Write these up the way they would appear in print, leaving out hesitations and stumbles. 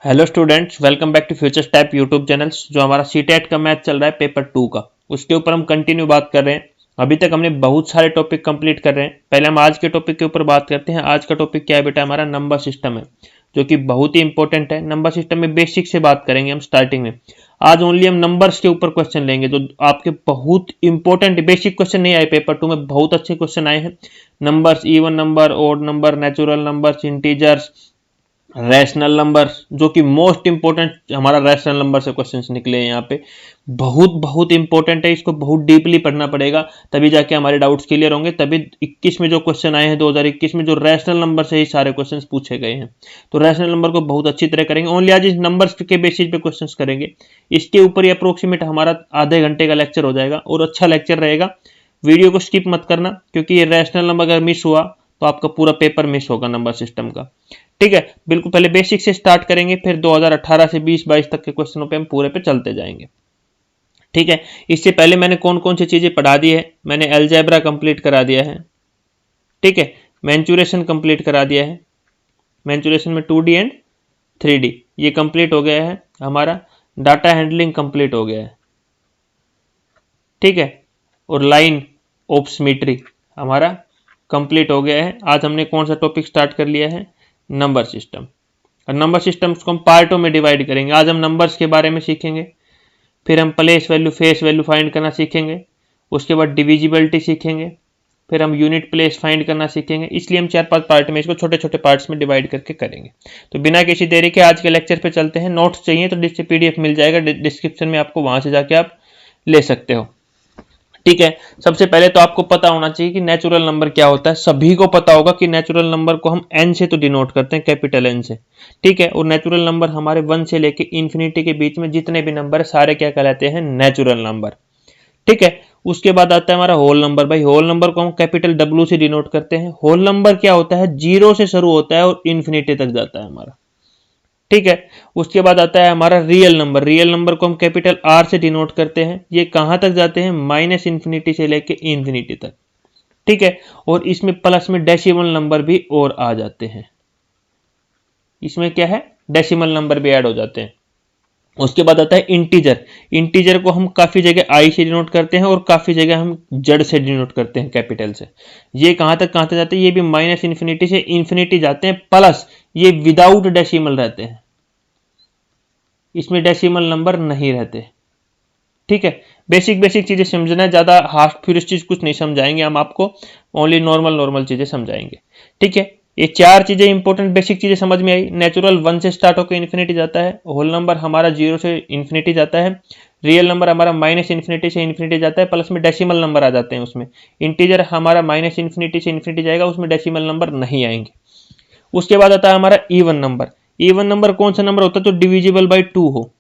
Hello students, welcome back to Future Step YouTube channels. जो हमारा CTET का math चल रहा है पेपर 2 का, उसके ऊपर हम कंटिन्यू बात कर रहे हैं। अभी तक हमने बहुत सारे टॉपिक कंप्लीट कर रहे हैं। पहले हम आज के टॉपिक के ऊपर बात करते हैं। आज का टॉपिक क्या है बेटा? हमारा नंबर सिस्टम है, जो कि बहुत ही इंपॉर्टेंट है। नंबर सिस्टम में बेसिक से बात करेंगे हम स्टार्टिंग में। आज ओनली हम नंबर्स के ऊपर क्वेश्चन लेंगे, जो आपके बहुत इंपॉर्टेंट बेसिक क्वेश्चन नहीं आए पेपर 2 में, बहुत अच्छे क्वेश्चन आए हैं। Numbers, even number, odd number, natural numbers, integers, rational number, जो कि मोस्ट इंपॉर्टेंट हमारा रैशनल नंबर से क्वेश्चंस निकले हैं यहाँ पे। बहुत इंपॉर्टेंट है, इसको बहुत डीपली पढ़ना पड़ेगा, तभी जाके हमारे डाउट्स क्लियर होंगे। तभी 21 में जो क्वेश्चन आए हैं 2021 में, जो रैशनल नंबर से ही सारे क्वेश्चंस पूछे गए हैं, तो रैशनल नंबर को बहुत अच्छी तरह करेंगे। ओनली आज इस नंबर्स के बेसिस पे क्वेश्चंस करेंगे। इसके ऊपर ही अप्रोक्सीमेट हमारा आधे घंटे का लेक्चर हो जाएगा, और अच्छा लेक्चर रहेगा। वीडियो को स्किप मत करना, क्योंकि ये रैशनल नंबर अगर मिस हुआ तो आपका पूरा पेपर मिस होगा नंबर सिस्टम का। ठीक है, बिल्कुल पहले बेसिक से स्टार्ट करेंगे, फिर 2018 से 20-22 तक के क्वेश्चनों पे हम पूरे पे चलते जाएंगे। ठीक है, इससे पहले मैंने कौन कौन सी चीजें पढ़ा दी है? मैंने अलजेब्रा कंप्लीट करा दिया है। ठीक है, मैंचुरेशन कंप्लीट करा दिया है। मैंचुरेशन में 2D एंड 3D ये कंप्लीट हो गया है हमारा। डाटा हैंडलिंग कंप्लीट हो गया है। ठीक है, और लाइन ऑफ सिमेट्री हमारा कंप्लीट हो गया है। आज हमने कौन सा टॉपिक स्टार्ट कर लिया है? Number system. और नंबर सिस्टम्स को हम पार्टों में डिवाइड करेंगे। आज हम नंबर्स के बारे में सीखेंगे, फिर हम place value, face value find करना सीखेंगे, उसके बाद डिविजिबिलिटी सीखेंगे, फिर हम यूनिट प्लेस फाइंड करना सीखेंगे। इसलिए हम 4-5 पार्ट में इसको छोटे छोटे पार्ट्स में डिवाइड करके करेंगे। तो बिना किसी देरी के आज के लेक्चर पे चलते हैं। नोट्स चाहिए तो PDF मिल जाएगा डिस्क्रिप्शन में, आपको वहां से जाके आप ले सकते हो। ठीक है, सबसे पहले तो आपको पता होना चाहिए कि नेचुरल नंबर क्या होता है। सभी को पता होगा कि नेचुरल नंबर को हम n से तो डिनोट करते हैं, कैपिटल N से। ठीक है, और नेचुरल नंबर हमारे 1 से लेके इन्फिनिटी के बीच में जितने भी नंबर है सारे क्या कहलाते हैं? Natural number. ठीक है, उसके बाद आता है हमारा होल नंबर। भाई होल नंबर को हम कैपिटल W से डिनोट करते हैं। होल नंबर क्या होता है? 0 से शुरू होता है और इन्फिनिटी तक जाता है हमारा। ठीक है, उसके बाद आता है हमारा रियल नंबर। रियल नंबर को हम कैपिटल R से डिनोट करते हैं। ये कहां तक जाते हैं? माइनस इन्फिनिटी से लेके इन्फिनिटी तक। ठीक है, और इसमें प्लस में डेसिमल नंबर भी और आ जाते हैं। इसमें क्या है? डेसिमल नंबर भी ऐड हो जाते हैं। उसके बाद आता है इंटीजर। इंटीजर को हम काफी जगह I से डिनोट करते हैं और काफी जगह हम Z से डिनोट करते हैं, कैपिटल से। ये कहां तक जाते हैं? ये भी माइनस इन्फिनिटी से इन्फिनिटी जाते हैं, प्लस ये विदाउट डेसिमल रहते हैं, इसमें डेसिमल नंबर नहीं रहते। ठीक है, बेसिक चीजें समझना है, ज्यादा हार्ड फ्यूरियस चीज कुछ नहीं समझाएंगे हम आपको, ओनली नॉर्मल चीजें समझाएंगे। ठीक है, ये 4 चीजें इंपॉर्टेंट बेसिक चीजें समझ में आई। नेचुरल 1 से स्टार्ट होकर इन्फिनिटी जाता है। होल नंबर हमारा 0 से इन्फिनिटी जाता है। रियल नंबर हमारा माइनस इन्फिनिटी से इन्फिनिटी जाता है, प्लस में डेसिमल नंबर आ जाते हैं उसमें। इंटीजर हमारा माइनस इन्फिनिटी से इन्फिनिटी जाएगा, उसमें डेसिमल नंबर नहीं आएंगे। उसके बाद आता है हमारा इवन नंबर। इवन नंबर कौन सा नंबर होता है? तो डिविजिबल बाई 2 हो।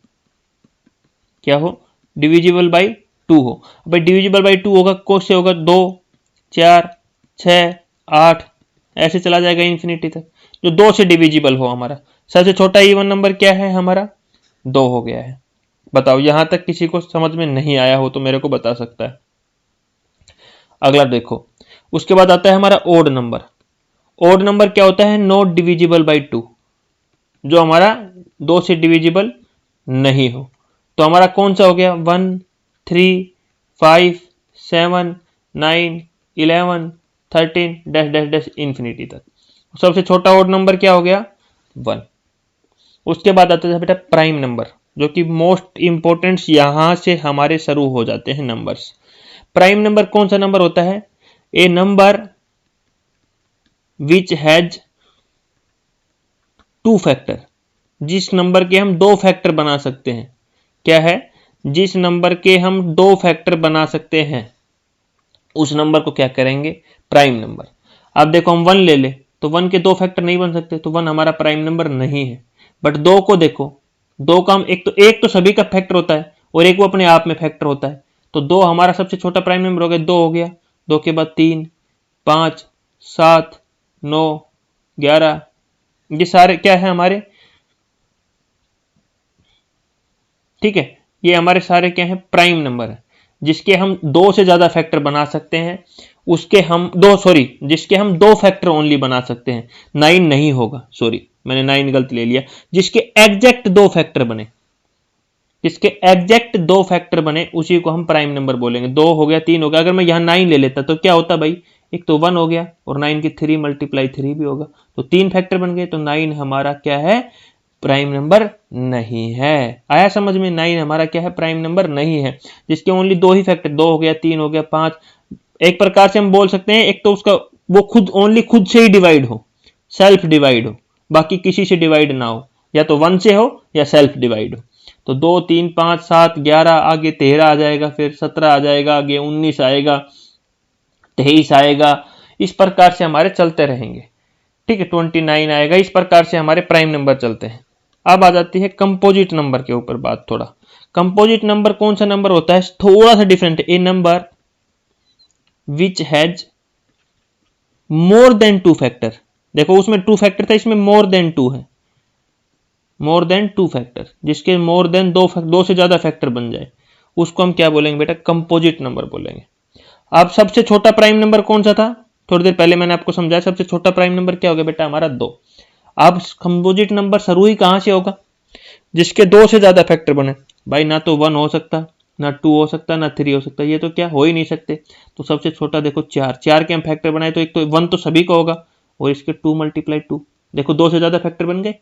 क्या हो? डिविजिबल बाई 2 हो। भाई डिविजिबल बाई 2 होगा, कौन से होगा? 2, 4, 6, 8 ऐसे चला जाएगा इन्फिनिटी तक, जो 2 से डिविजिबल हो हमारा। सबसे छोटा इवन नंबर क्या है हमारा? 2 हो गया है। बताओ, यहां तक किसी को समझ में नहीं आया हो तो मेरे को बता सकता है। अगला देखो, उसके बाद आता है हमारा ओड नंबर। ओड नंबर क्या होता है? नॉट डिविजिबल बाई 2, जो हमारा 2 से डिविजिबल नहीं हो। तो हमारा कौन सा हो गया? 1, 3, 5, 7, 9, 11, 13 डैश डैश डैश इन्फिनिटी तक। सबसे छोटा ओड नंबर क्या हो गया? 1। उसके बाद आता है बेटा प्राइम नंबर, जो कि मोस्ट इंपोर्टेंट, यहां से हमारे शुरू हो जाते हैं नंबर्स। प्राइम नंबर कौन सा नंबर होता है? A number which has 2 factor, जिस नंबर के हम 2 फैक्टर बना सकते हैं। क्या है? जिस नंबर के हम 2 फैक्टर बना सकते हैं, उस नंबर को क्या करेंगे? Prime number. अब देखो, हम 1 ले ले तो 1 के 2 फैक्टर नहीं बन सकते, तो 1 हमारा प्राइम नंबर नहीं है। बट 2 को देखो, 2 का हम एक तो सभी का फैक्टर होता है, और एक वो अपने आप में फैक्टर होता है। तो 2 हमारा सबसे छोटा प्राइम नंबर हो गया, 2 हो गया। 2 के बाद 3, 5, 7, 9, 11, ये सारे क्या है हमारे? ठीक है, ये हमारे सारे क्या है? प्राइम नंबर है, जिसके हम 2 से ज्यादा फैक्टर बना सकते हैं। उसके हम जिसके हम 2 फैक्टर ओनली बना सकते हैं। 9 नहीं होगा, सॉरी, मैंने 9 गलत ले लिया, जिसके एग्जैक्ट 2 फैक्टर बने, जिसके एग्जैक्ट 2 फैक्टर बने उसी को हम प्राइम नंबर बोलेंगे। 2 हो गया, 3 हो गया, अगर मैं यहाँ 9 ले लेता तो क्या होता भाई, एक तो 1 हो गया और 9 की 3 मल्टीप्लाई 3 भी होगा, तो 3 फैक्टर बन गए, तो 9 हमारा क्या है, प्राइम नंबर नहीं है। आया समझ में, 9 हमारा क्या है, प्राइम नंबर नहीं है, जिसके ओनली 2 ही फैक्टर, 2 हो गया, 3 हो गया, 5। एक प्रकार से हम बोल सकते हैं, एक तो उसका वो खुद ओनली खुद से ही डिवाइड हो, सेल्फ डिवाइड हो, बाकी किसी से डिवाइड ना हो, या तो 1 से हो या सेल्फ डिवाइड हो। तो 2 3 5 7 11, आगे 13 आ जाएगा, फिर 17 आ जाएगा, आगे 19 आएगा, 23 आएगा, इस प्रकार से हमारे चलते रहेंगे। ठीक है, 29 आएगा, इस प्रकार से हमारे प्राइम नंबर चलते हैं। अब आ जाती है कंपोजिट नंबर के ऊपर बात। थोड़ा कंपोजिट नंबर कौन सा नंबर होता है, थोड़ा सा डिफरेंट है। A number which has more than 2 factor, देखो उसमें 2 फैक्टर था, इसमें मोर देन 2 है, मोर देन 2 फैक्टर, जिसके मोर देन 2 से ज्यादा फैक्टर बन जाए उसको हम क्या बोलेंगे बेटा, कंपोजिट नंबर बोलेंगे। अब सबसे छोटा प्राइम नंबर कौन सा था, थोड़ी देर पहले मैंने आपको समझाया, सबसे छोटा प्राइम नंबर क्या हो गया बेटा, हमारा 2। अब कंपोजिट नंबर शुरू ही कहां से होगा, जिसके 2 से ज्यादा फैक्टर बने। भाई ना तो 1 हो सकता, ना 2 हो सकता, ना 3 हो सकता, ये तो क्या हो ही नहीं सकते। तो सबसे छोटा देखो 4 के हम फैक्टर बनाए तो एक तो 1 तो सभी का होगा, और इसके 2 मल्टीप्लाई 2, देखो 2 से ज्यादा फैक्टर बन गए।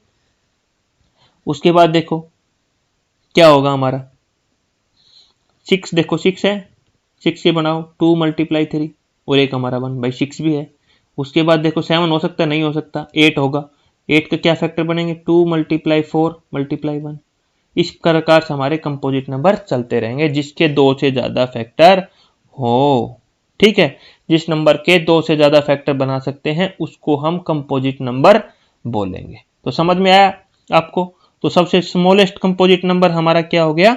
उसके बाद देखो क्या होगा हमारा 6, देखो 6 है, 6 से बनाओ 2 मल्टीप्लाई 3, और एक हमारा 1, भाई 6 भी है। उसके बाद देखो 7 हो सकता, नहीं हो सकता, 8 होगा, 8 का क्या फैक्टर बनेंगे, 2 मल्टीप्लाई 4 मल्टीप्लाई 1। इस प्रकार से हमारे कंपोजिट नंबर चलते रहेंगे, जिसके 2 से ज्यादा फैक्टर हो। ठीक है, जिस नंबर के 2 से ज्यादा फैक्टर बना सकते हैं उसको हम कंपोजिट नंबर बोलेंगे। तो समझ में आया आपको। तो सबसे स्मॉलेस्ट कंपोजिट नंबर हमारा क्या हो गया,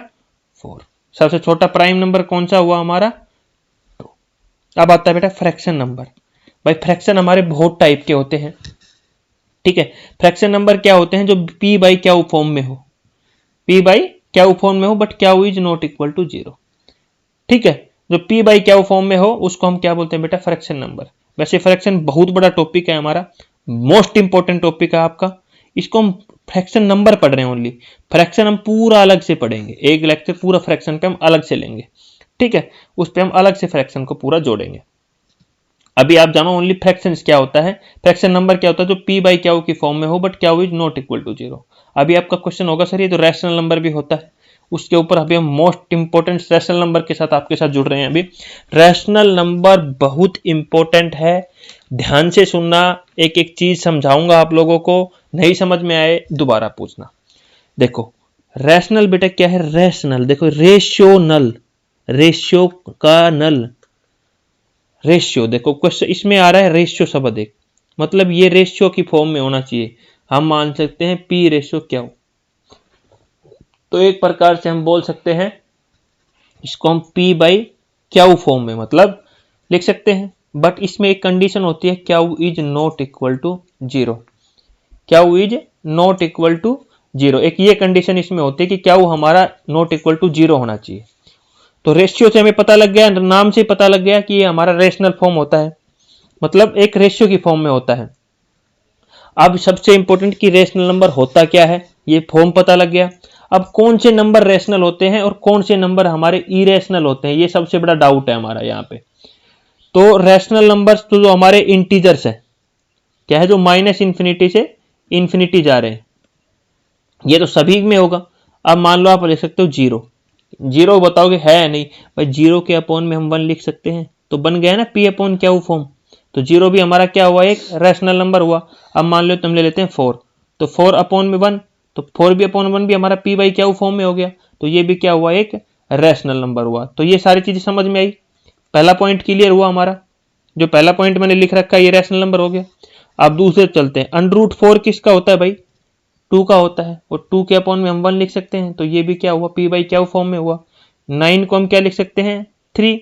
4। सबसे छोटा प्राइम नंबर कौन सा हुआ हमारा, 2। अब आता है बेटा फ्रैक्शन नंबर। भाई फ्रैक्शन हमारे बहुत टाइप के होते हैं। ठीक है, फ्रैक्शन नंबर क्या होते हैं, जो p बाई क्यू फॉर्म में हो, p बाई क्यू फॉर्म में हो, but Q is not equal to 0। ठीक है, जो p बाई क्यू फॉर्म में हो उसको हम क्या बोलते हैं बेटा, फ्रैक्शन नंबर। वैसे फ्रैक्शन बहुत बड़ा टॉपिक है हमारा, मोस्ट इंपॉर्टेंट टॉपिक है आपका, इसको हम फ्रैक्शन नंबर पढ़ रहे हैं ओनली, फ्रैक्शन हम पूरा अलग से पढ़ेंगे, एक लेक्चर पूरा फ्रैक्शन पे हम अलग से लेंगे। ठीक है, उस पे हम अलग से फ्रैक्शन को पूरा जोड़ेंगे। अभी आप जानो ओनली फ्रैक्शन क्या होता है, फ्रैक्शन नंबर क्या होता है, जो p बाई क्यू की फॉर्म में हो but Q is not equal to 0। अभी आपका क्वेश्चन होगा सर ये तो रैशनल नंबर भी होता है, उसके ऊपर अभी हम मोस्ट इंपॉर्टेंट रैशनल नंबर के साथ आपके साथ जुड़ रहे हैं। अभी रैशनल नंबर बहुत इंपॉर्टेंट है, ध्यान से सुनना, एक एक चीज समझाऊंगा आप लोगों को, नहीं समझ में आए दोबारा पूछना। देखो रैशनल बेटा क्या है, रैशनल देखो रेशियो नल, रेशियो का नल, रेशियो देखो क्वेश्चन इसमें आ रहा है रेशियो शब्द एक, मतलब ये रेशियो की फॉर्म में होना चाहिए। हम मान सकते हैं p रेशियो क्या हो, तो एक प्रकार से हम बोल सकते हैं इसको हम p बाई क्यू फॉर्म में मतलब लिख सकते हैं, बट इसमें एक कंडीशन होती है Q is not equal to 0, Q is not equal to 0, एक ये कंडीशन इसमें होती है कि क्यू हमारा नॉट इक्वल टू 0 होना चाहिए। तो रेशियो से हमें पता लग गया, नाम से पता लग गया कि ये हमारा रेशनल फॉर्म होता है, मतलब एक रेशियो की फॉर्म में होता है। अब सबसे इंपॉर्टेंट कि रेशनल नंबर होता क्या है, ये फॉर्म पता लग गया। अब कौन से नंबर रेशनल होते हैं और कौन से नंबर हमारे इरेशनल होते हैं, ये सबसे बड़ा डाउट है हमारा यहाँ पे। तो रेशनल नंबर्स तो जो हमारे इंटीजर्स है, क्या है, जो माइनस इंफिनिटी से इंफिनिटी जा रहे हैं, ये तो सभी में होगा। अब मान लो आप लिख सकते हो 0, 0 बताओगे है या नहीं, भाई 0 के अपॉन में हम 1 लिख सकते हैं, तो बन गया ना p अपॉन क्यू फॉर्म। तो 0 भी हमारा क्या हुआ, एक रैशनल नंबर हुआ। अब मान लो तुम ले लेते हैं 4, तो 4 अपॉन में 1, तो 4 भी अपॉन 1 भी हमारा p बाई क्यू फॉर्म में हो गया, तो ये भी क्या हुआ, एक रैशनल नंबर हुआ। तो ये सारी चीजें समझ में आई, पहला पॉइंट क्लियर हुआ हमारा, जो पहला पॉइंट मैंने लिख रखा है ये रैशनल नंबर हो गया। अब दूसरे चलते हैं, √4 किसका होता है भाई, 2 का होता है, और 2 के अपॉन में हम 1 लिख सकते हैं, तो ये भी क्या हुआ, p बाई क्यू फॉर्म में हुआ। 9 को हम क्या लिख सकते हैं, 3,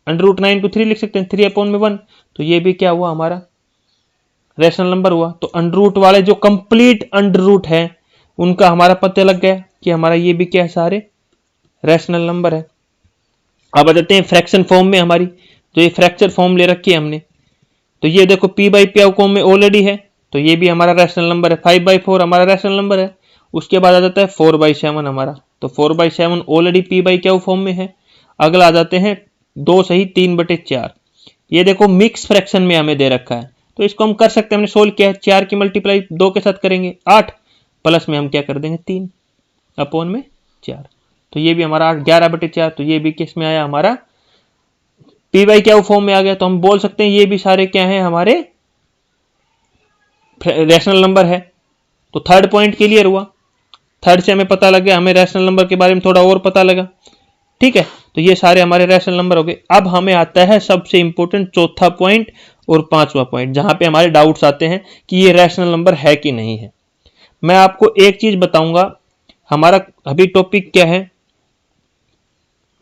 √9 को 3 लिख सकते हैं, 3 अपॉन में 1, तो ये भी क्या हुआ, हमारा रैशनल नंबर हुआ। तो अंडर वाले जो कंप्लीट अंडर है उनका हमारा पता लग गया कि हमारा ये भी क्या है, सारे रैशनल नंबर है। अब आ जाते हैं फ्रैक्शन फॉर्म में, हमारी जो ये फ्रैक्चर फॉर्म ले रखी है हमने, तो ये देखो p बाई क्यू फॉर्म में ऑलरेडी है, तो ये भी हमारा रैशनल नंबर है। 5/4 हमारा रैशनल नंबर है। उसके बाद आ जाता है 4/7 हमारा, तो 4/7 already P by Q form में है। अगला आ जाते हैं 2 सही 3/4। ये देखो मिक्स फ्रैक्शन में हमें दे रखा है, तो इसको हम कर सकते हैं, हमने सोल्व किया है। 4 की मल्टीप्लाई 2 के साथ करेंगे 8, प्लस में हम क्या कर देंगे 3 अपॉन में 4, तो ये भी हमारा 11/4। तो ये भी किस में आया, हमारा पी बाई क्यू फॉर्म में आ गया। तो हम बोल सकते हैं ये भी सारे क्या हैं, हमारे रैशनल नंबर है। तो थर्ड पॉइंट क्लियर हुआ। थर्ड से हमें पता लग गया, हमें रैशनल नंबर के बारे में थोड़ा और पता लगा। ठीक है, तो ये सारे हमारे रैशनल नंबर हो गए। अब हमें आता है सबसे इंपॉर्टेंट चौथा पॉइंट और पांचवा पॉइंट, जहां पे हमारे डाउट्स आते हैं कि ये रैशनल नंबर है कि नहीं है। मैं आपको एक चीज बताऊंगा, हमारा अभी टॉपिक क्या है,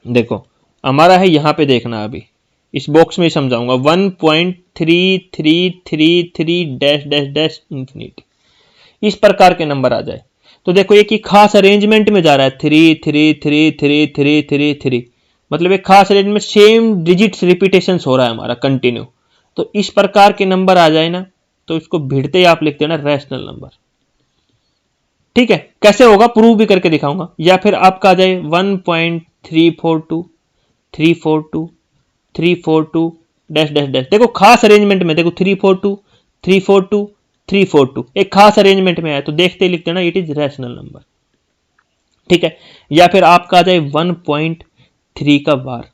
देखो हमारा है यहां पे देखना, अभी इस बॉक्स में समझाऊंगा 1.3333 डैश डैश डैश इंफिनिटी, इस प्रकार के नंबर आ जाए तो देखो एक ही खास अरेंजमेंट में जा रहा है 3 3 3 3 3 3 3, मतलब एक खास अरेंजमेंट में सेम डिजिट्स रिपीटेशन हो रहा है हमारा कंटिन्यू। तो इस प्रकार के नंबर आ जाए ना, तो इसको भिड़ते ही आप लिख देना रैशनल नंबर। ठीक है, कैसे होगा प्रूव भी करके दिखाऊंगा। या फिर आपका आ जाए 1.342 342 342 डैश डैश डैश, देखो खास अरेंजमेंट में, देखो 342 342 342 एक खास अरेंजमेंट में आया, तो देखते ही लिख देना इट इज रैशनल नंबर। ठीक है, या फिर आपका आ जाए 1.3 का बार,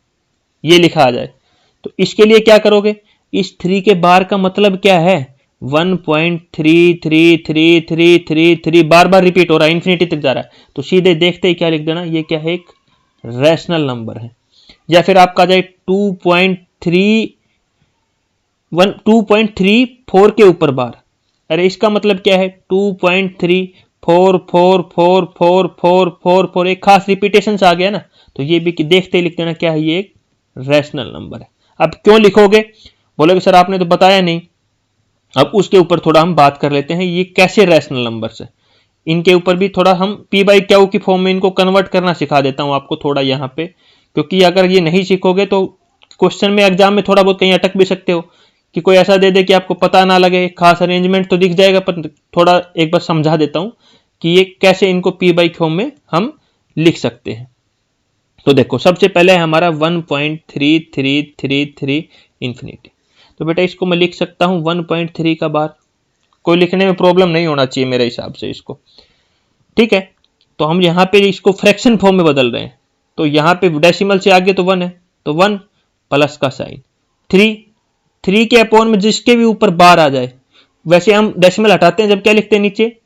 ये लिखा आ जाए, तो इसके लिए क्या करोगे, इस 3 के बार का मतलब क्या है, 1.33333 बार बार रिपीट हो रहा है, इंफिनिटी तक जा रहा है, तो सीधे देखते ही क्या लिख देना, ये क्या है, एक रैशनल नंबर है। या फिर आपका जाए 2.34 के ऊपर बार, अरे इसका मतलब क्या है 2.34444444 एक खास रिपीटेशन आ गया ना, तो ये भी देखते ही लिख देना क्या है, ये एक रैशनल नंबर है। अब क्यों लिखोगे, बोलोगे सर आपने तो बताया नहीं। अब उसके ऊपर थोड़ा हम बात कर लेते हैं, ये कैसे रैशनल नंबर्स है, इनके ऊपर भी थोड़ा हम पी बाई क्यू की फॉर्म में इनको कन्वर्ट करना सिखा देता हूं आपको थोड़ा यहाँ पे, क्योंकि अगर ये नहीं सीखोगे तो क्वेश्चन में एग्जाम में थोड़ा बहुत कहीं अटक भी सकते हो, कि कोई ऐसा दे दे कि आपको पता ना लगे, खास अरेंजमेंट तो दिख जाएगा पर थोड़ा एक बार समझा देता हूं कि ये कैसे इनको पी बाई क्यू में हम लिख सकते हैं। तो देखो सबसे पहले है हमारा 1.3333 इंफिनिटी, तो बेटा इसको मैं लिख सकता हूं 1.3 का बार, कोई लिखने में प्रॉब्लम नहीं होना चाहिए मेरे हिसाब से इसको। ठीक है, तो हम यहां पे इसको फ्रैक्शन फॉर्म में बदल रहे हैं, तो यहां पे डेसिमल से आगे तो 1 है, तो 1 प्लस का साइन 3 के अपॉन में जिसके भी ऊपर बार आ जाए, वैसे हम डेसिमल हटाते हैं जब क्या लिखते हैं नीचे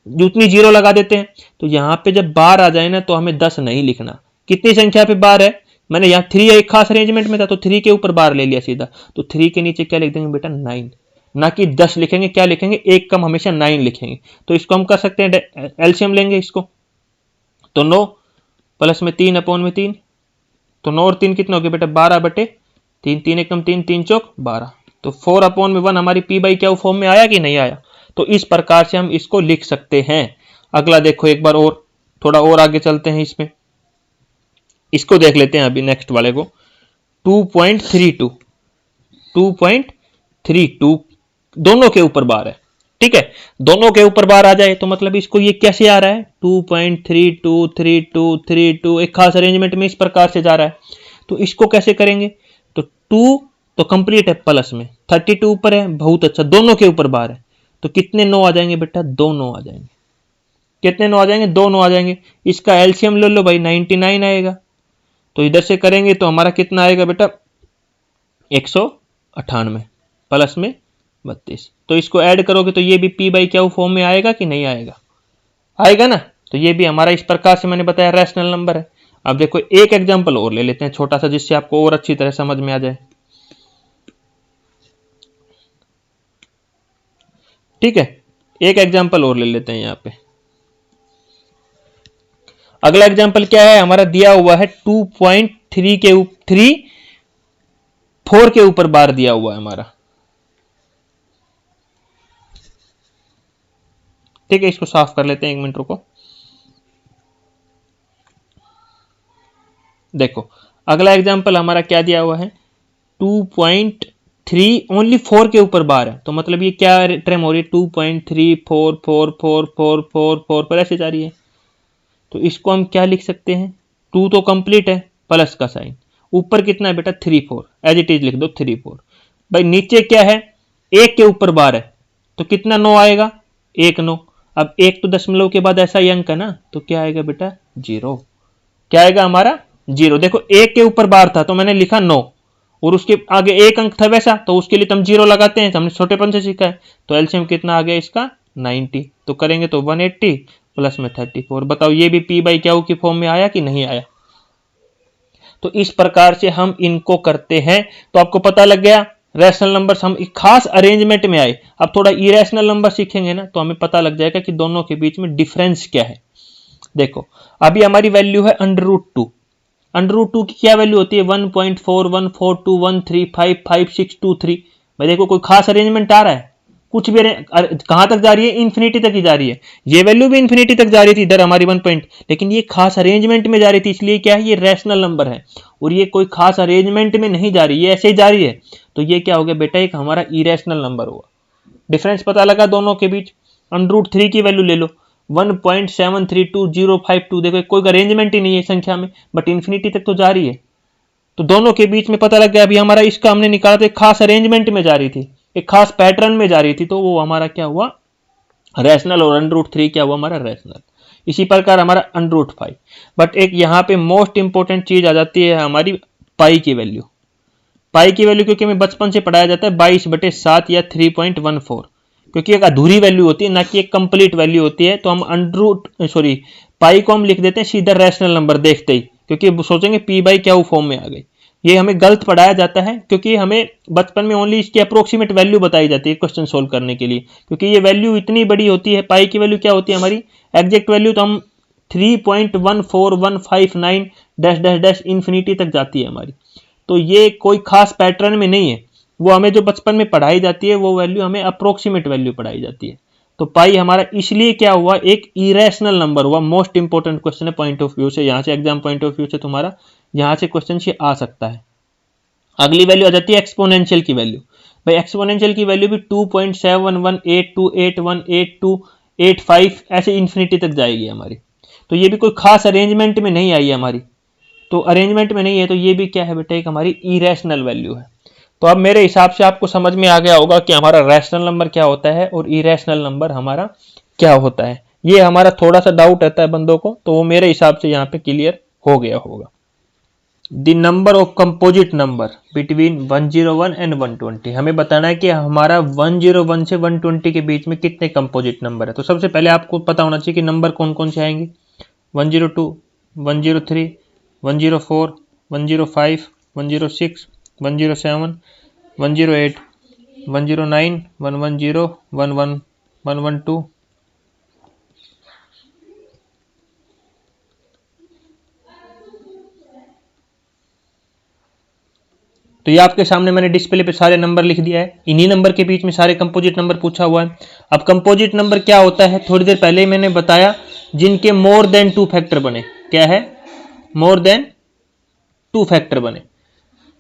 जितनी जीरो लगा देते हैं, तो यहां पे जब बार आ जाए ना तो हमें 10 नहीं लिखना, कितनी संख्या पे बार है, मैंने यहाँ 3 एक खास अरेंजमेंट में था तो 3 के ऊपर बार ले लिया सीधा, तो 3 के नीचे क्या लिख देंगे बेटा 9, ना कि 10 लिखेंगे, क्या लिखेंगे एक कम हमेशा 9 लिखेंगे। तो इसको हम कर सकते हैं एलसीएम लेंगे इसको, तो 9 प्लस में 3 अपॉन में 3, तो 9 और 3 कितना हो गया बेटा 12/3, 3 एकम 3 3 चौक 12, तो 4 अपॉन में 1 हमारी पी बाई क्यू फॉर्म में आया कि नहीं आया। तो इस प्रकार से हम इसको लिख सकते हैं। अगला देखो एक बार और, थोड़ा और आगे चलते हैं, इसमें इसको देख लेते हैं अभी नेक्स्ट वाले को, 2.32 दोनों के ऊपर बार है। ठीक है, दोनों के ऊपर बार आ जाए तो मतलब इसको ये कैसे आ रहा है 2.323232 एक खास अरेंजमेंट में इस प्रकार से जा रहा है, तो इसको कैसे करेंगे, तो 2 तो कंप्लीट है प्लस में 32 ऊपर है, बहुत अच्छा, दोनों के ऊपर बार है, तो कितने 9 आ जाएंगे बेटा 2 9 आ जाएंगे, कितने 9 आ जाएंगे 2 9 आ जाएंगे। इसका एलसीएम ले लो भाई 99 आएगा, तो इधर से करेंगे तो हमारा कितना आएगा बेटा 198 प्लस में 32, तो इसको ऐड करोगे तो ये भी पी बाई क्यू फॉर्म में आएगा कि नहीं आएगा, आएगा ना। तो ये भी हमारा इस प्रकार से मैंने बताया रैशनल नंबर है। अब देखो एक एग्जांपल और ले लेते हैं छोटा सा, जिससे आपको और अच्छी तरह समझ में आ जाए। ठीक है, एक एग्जांपल और ले लेते हैं यहां पे। अगला एग्जांपल क्या है हमारा, दिया हुआ है 2.3 के 4 के ऊपर बार दिया हुआ है हमारा। ठीक है, इसको साफ कर लेते हैं, 1 मिनट रुको। देखो अगला एग्जांपल हमारा क्या दिया हुआ है, 3 ओनली 4 के ऊपर बार है, तो मतलब ये क्या टर्म हो रही है, 2.34444444 पर ऐसे जा रही है। तो इसको हम क्या लिख सकते हैं, 2 तो कंप्लीट है, प्लस का साइन, ऊपर कितना है बेटा 3 4, एज इट इज लिख दो 3 4। भाई नीचे क्या है, 1 के ऊपर बार है, तो कितना 9 आएगा, 1 9। अब 1 तो दशमलव के बाद ऐसा ही अंक है ना, तो क्या आएगा बेटा 0। क्या आएगा हमारा 0। देखो 1 के ऊपर बार था तो मैंने लिखा 9, और उसके आगे 1 अंक था वैसा, तो उसके लिए तो हम 0 लगाते हैं, तो हमने छोटेपन से सीखा है। तो एलसीएम कितना आ गया इसका 90, तो करेंगे तो 180 प्लस में 34। बताओ ये भी पी बाई क्यू की फॉर्म में आया कि नहीं आया। तो इस प्रकार से हम इनको करते हैं। तो आपको पता लग गया रैशनल नंबर्स हम एक खास अरेंजमेंट में आए। अब थोड़ा इरेशनल नंबर सीखेंगे ना, तो हमें पता लग जाएगा कि दोनों के बीच में डिफरेंस क्या है। देखो अभी हमारी वैल्यू है √2। √2 की क्या वैल्यू होती है, 1.414213555623। भाई देखो कोई खास अरेंजमेंट आ रहा है, कुछ भी कहां तक जा रही है, इन्फिनिटी तक ही जा रही है। ये वैल्यू भी इन्फिनिटी तक जा रही थी इधर हमारी 1 पॉइंट, लेकिन ये खास अरेंजमेंट में जा रही थी, इसलिए क्या है ये रैशनल नंबर है। और ये कोई खास अरेंजमेंट में नहीं जा रही, ये ऐसे ही जा रही है, तो ये क्या हो गया बेटा, एक हमारा इरेशनल नंबर हुआ। डिफरेंस पता लगा दोनों के बीच। √3 की वैल्यू ले लो 1.732052। देखो कोई अरेंजमेंट ही नहीं है संख्या में, बट इन्फिनिटी तक तो जा रही है, तो दोनों के बीच में पता लग गया। अभी हमारा इसका हमने निकाला तो एक खास अरेंजमेंट में जा रही थी, एक खास पैटर्न में जा रही थी, तो वो हमारा क्या हुआ रैशनल, और √3 क्या हुआ हमारा रैशनल। इसी प्रकार हमारा √5। बट एक यहाँ पे मोस्ट इंपोर्टेंट चीज आ जाती है हमारी पाई की वैल्यू। पाई की वैल्यू क्योंकि हमें बचपन से पढ़ाया जाता है 22/7 या 3.14, क्योंकि एक अधूरी वैल्यू होती है ना कि एक कंप्लीट वैल्यू होती है। तो हम पाई को हम लिख देते हैं सीधा रैशनल नंबर देखते ही, क्योंकि सोचेंगे पी बाई क्या फॉर्म में आ गई। ये हमें गलत पढ़ाया जाता है, क्योंकि हमें बचपन में ओनली इसकी अप्रोक्सीमेट वैल्यू बताई जाती है क्वेश्चन सोल्व करने के लिए, क्योंकि ये वैल्यू इतनी बड़ी होती है। पाई की वैल्यू क्या होती है हमारी एग्जैक्ट वैल्यू, तो हम 3.14159 डैश डैश डैश इन्फिनिटी तक जाती है हमारी। तो ये कोई खास पैटर्न में नहीं है, वो हमें जो बचपन में पढ़ाई जाती है वो वैल्यू हमें अप्रोक्सीमेट वैल्यू पढ़ाई जाती है। तो पाई हमारा इसलिए क्या हुआ, एक इरेशनल नंबर हुआ। मोस्ट इंपोर्टेंट क्वेश्चन है पॉइंट ऑफ व्यू से, यहां से एग्जाम पॉइंट ऑफ व्यू से तुम्हारा यहां से क्वेश्चन ये आ सकता है। अगली वैल्यू आ जाती है एक्सपोनेंशियल की वैल्यू। भाई एक्सपोनेंशियल की वैल्यू भी 2.7182812885 ऐसे इन्फिनिटी तक जाएगी हमारी। तो ये भी कोई खास अरेंजमेंट में नहीं आई है हमारी, तो अरेंजमेंट में नहीं है, तो ये भी क्या है बेटा एक हमारी इरेशनल वैल्यू है। तो अब मेरे हिसाब से आपको समझ में आ गया होगा कि हमारा रैशनल नंबर क्या होता है और इरेशनल नंबर हमारा क्या होता है। ये हमारा थोड़ा सा डाउट रहता है बंदों को, तो वो मेरे हिसाब से यहाँ पे क्लियर हो गया होगा। The number of composite number between 101 and 120। हमें बताना है कि हमारा 101 से 120 के बीच में कितने कंपोजिट नंबर है। तो सबसे पहले आपको पता होना चाहिए कि नंबर कौन कौन से आएंगे, 102, 103, 104, 105, 106, 107, 108, 109, 110, 11, 112। तो ये आपके सामने मैंने डिस्प्ले पे सारे नंबर लिख दिया है। इन्हीं नंबर के बीच में सारे कंपोजिट नंबर पूछा हुआ है। अब कंपोजिट नंबर क्या होता है, थोड़ी देर पहले ही मैंने बताया, जिनके मोर देन 2 फैक्टर बने। क्या है, मोर देन 2 फैक्टर बने।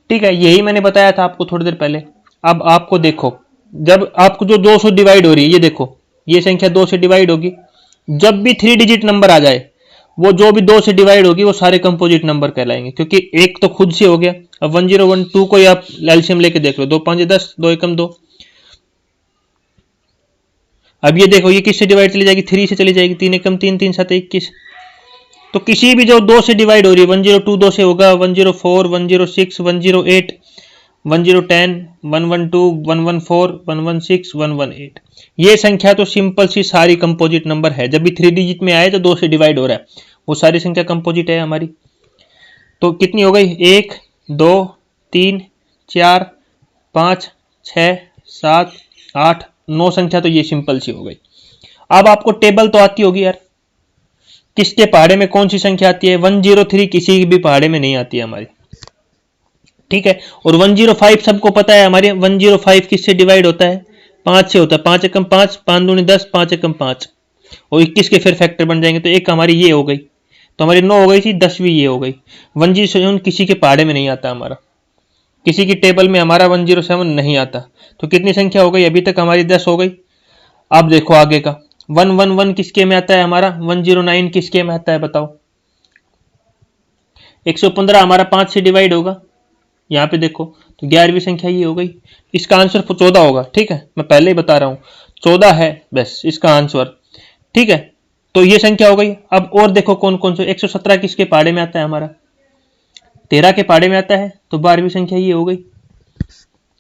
ठीक है, यही मैंने बताया था आपको थोड़ी देर पहले। अब आपको देखो, जब आपको जो 2 से डिवाइड हो रही है, ये देखो ये संख्या 2 से डिवाइड होगी, जब भी 3 डिजिट नंबर आ जाए, वो जो भी 2 से डिवाइड होगी वो सारे कंपोजिट नंबर कहलाएंगे, क्योंकि एक तो खुद से हो गया। अब 1012 को आप एलसीएम लेके देख लो, 2 5 10, 2 1 2। अब ये देखो ये किससे डिवाइड चली जाएगी, 3 से चली जाएगी, 3 1 3, 3 7 21। तो किसी भी जो 2 से डिवाइड हो रही है, 102 2 से होगा, 104, 106, 108, 1010, 112, 114, 116, 118। ये संख्या तो सिंपल सी सारी कंपोजिट नंबर है। जब भी 3 डिजिट में आए तो 2 से डिवाइड हो रहा है, वो सारी संख्या कंपोजिट है हमारी। तो कितनी हो गई, 1 2 3 4 5 6 7 8 9 संख्या, तो ये सिंपल सी हो गई। अब आपको टेबल तो आती होगी यार, किसके पहाड़े में कौन सी संख्या आती है। 103 किसी भी पहाड़े में नहीं आती है हमारी, ठीक है। और 105 सबको पता है हमारे, 105 किससे डिवाइड होता है, 5 से होता है। 5 एकम 5, 5 दूनी 10, 5 एकम 5, और 21 के फिर फैक्टर बन जाएंगे, तो एक हमारी ये हो गई, तो हमारी 9 हो गई थी, 10वीं ये हो गई। 107 किसी के पहाड़े में नहीं आता हमारा, किसी की टेबल में हमारा 107 नहीं आता। तो कितनी संख्या हो गई? अभी तक हमारी 10 हो गई। अब देखो आगे का 111 किसके में आता है हमारा? 109 किसके में आता है बताओ? 115 हमारा 5 से डिवाइड होगा, यहाँ पे देखो तो 11वीं संख्या ये हो गई। इसका आंसर 14 होगा। ठीक है, मैं पहले ही बता रहा हूं 14 है बस इसका आंसर। ठीक है, तो ये संख्या हो गई। अब और देखो कौन कौन से। 117 किसके पाड़े में आता है हमारा? 13 के पाड़े में आता है। तो 12वीं संख्या ये हो गई।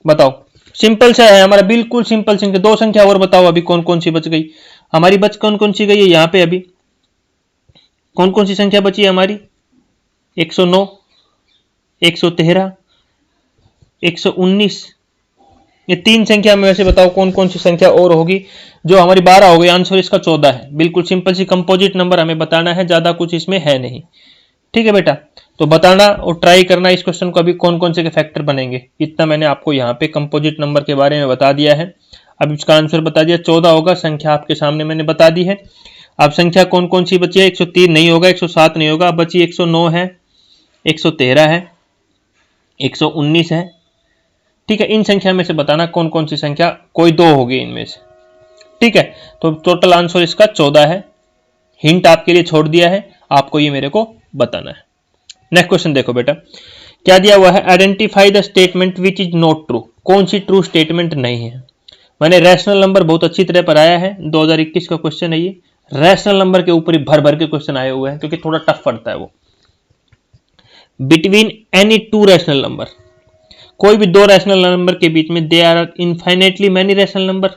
बताओ, सिंपल सा है हमारा, बिल्कुल सिंपल संख्या। दो संख्या और बताओ अभी कौन कौन सी बच गई हमारी? कौन कौन सी गई है यहाँ पे? अभी कौन कौन सी संख्या बची है हमारी? 109, 113, 119। ये तीन संख्या में वैसे बताओ कौन कौन सी संख्या और होगी जो हमारी 12 हो गई। आंसर इसका 14 है। बिल्कुल सिंपल सी कंपोजिट नंबर हमें बताना है, ज्यादा कुछ इसमें है नहीं। ठीक है बेटा, तो बताना और ट्राई करना इस क्वेश्चन को अभी कौन कौन से के फैक्टर बनेंगे। इतना मैंने आपको यहाँ पे कंपोजिट नंबर के बारे में बता दिया है। अब इसका आंसर बता दिया, 14 होगा। संख्या आपके सामने मैंने बता दी है। अब संख्या कौन कौन सी बची है? 103 नहीं होगा, 107 नहीं होगा, अब बची 109 है, 113 है, 119 है। ठीक है, इन संख्या में से बताना कौन कौन सी संख्या कोई दो होगी इनमें से। ठीक है, तो टोटल आंसर इसका 14 है। हिंट आपके लिए छोड़ दिया है, आपको ये मेरे को बताना है। नेक्स्ट क्वेश्चन देखो बेटा, क्या दिया हुआ है? Identify the statement which is not true. कौन सी ट्रू स्टेटमेंट नहीं है? मैंने रैशनल नंबर बहुत अच्छी तरह पढ़ाया है। 2021 का क्वेश्चन है ये। रैशनल नंबर के ऊपर ही भर भर के क्वेश्चन आए हुए हैं क्योंकि थोड़ा टफ पड़ता है वो। Between any two rational number, कोई भी दो रैशनल नंबर के बीच में they are infinitely many rational number.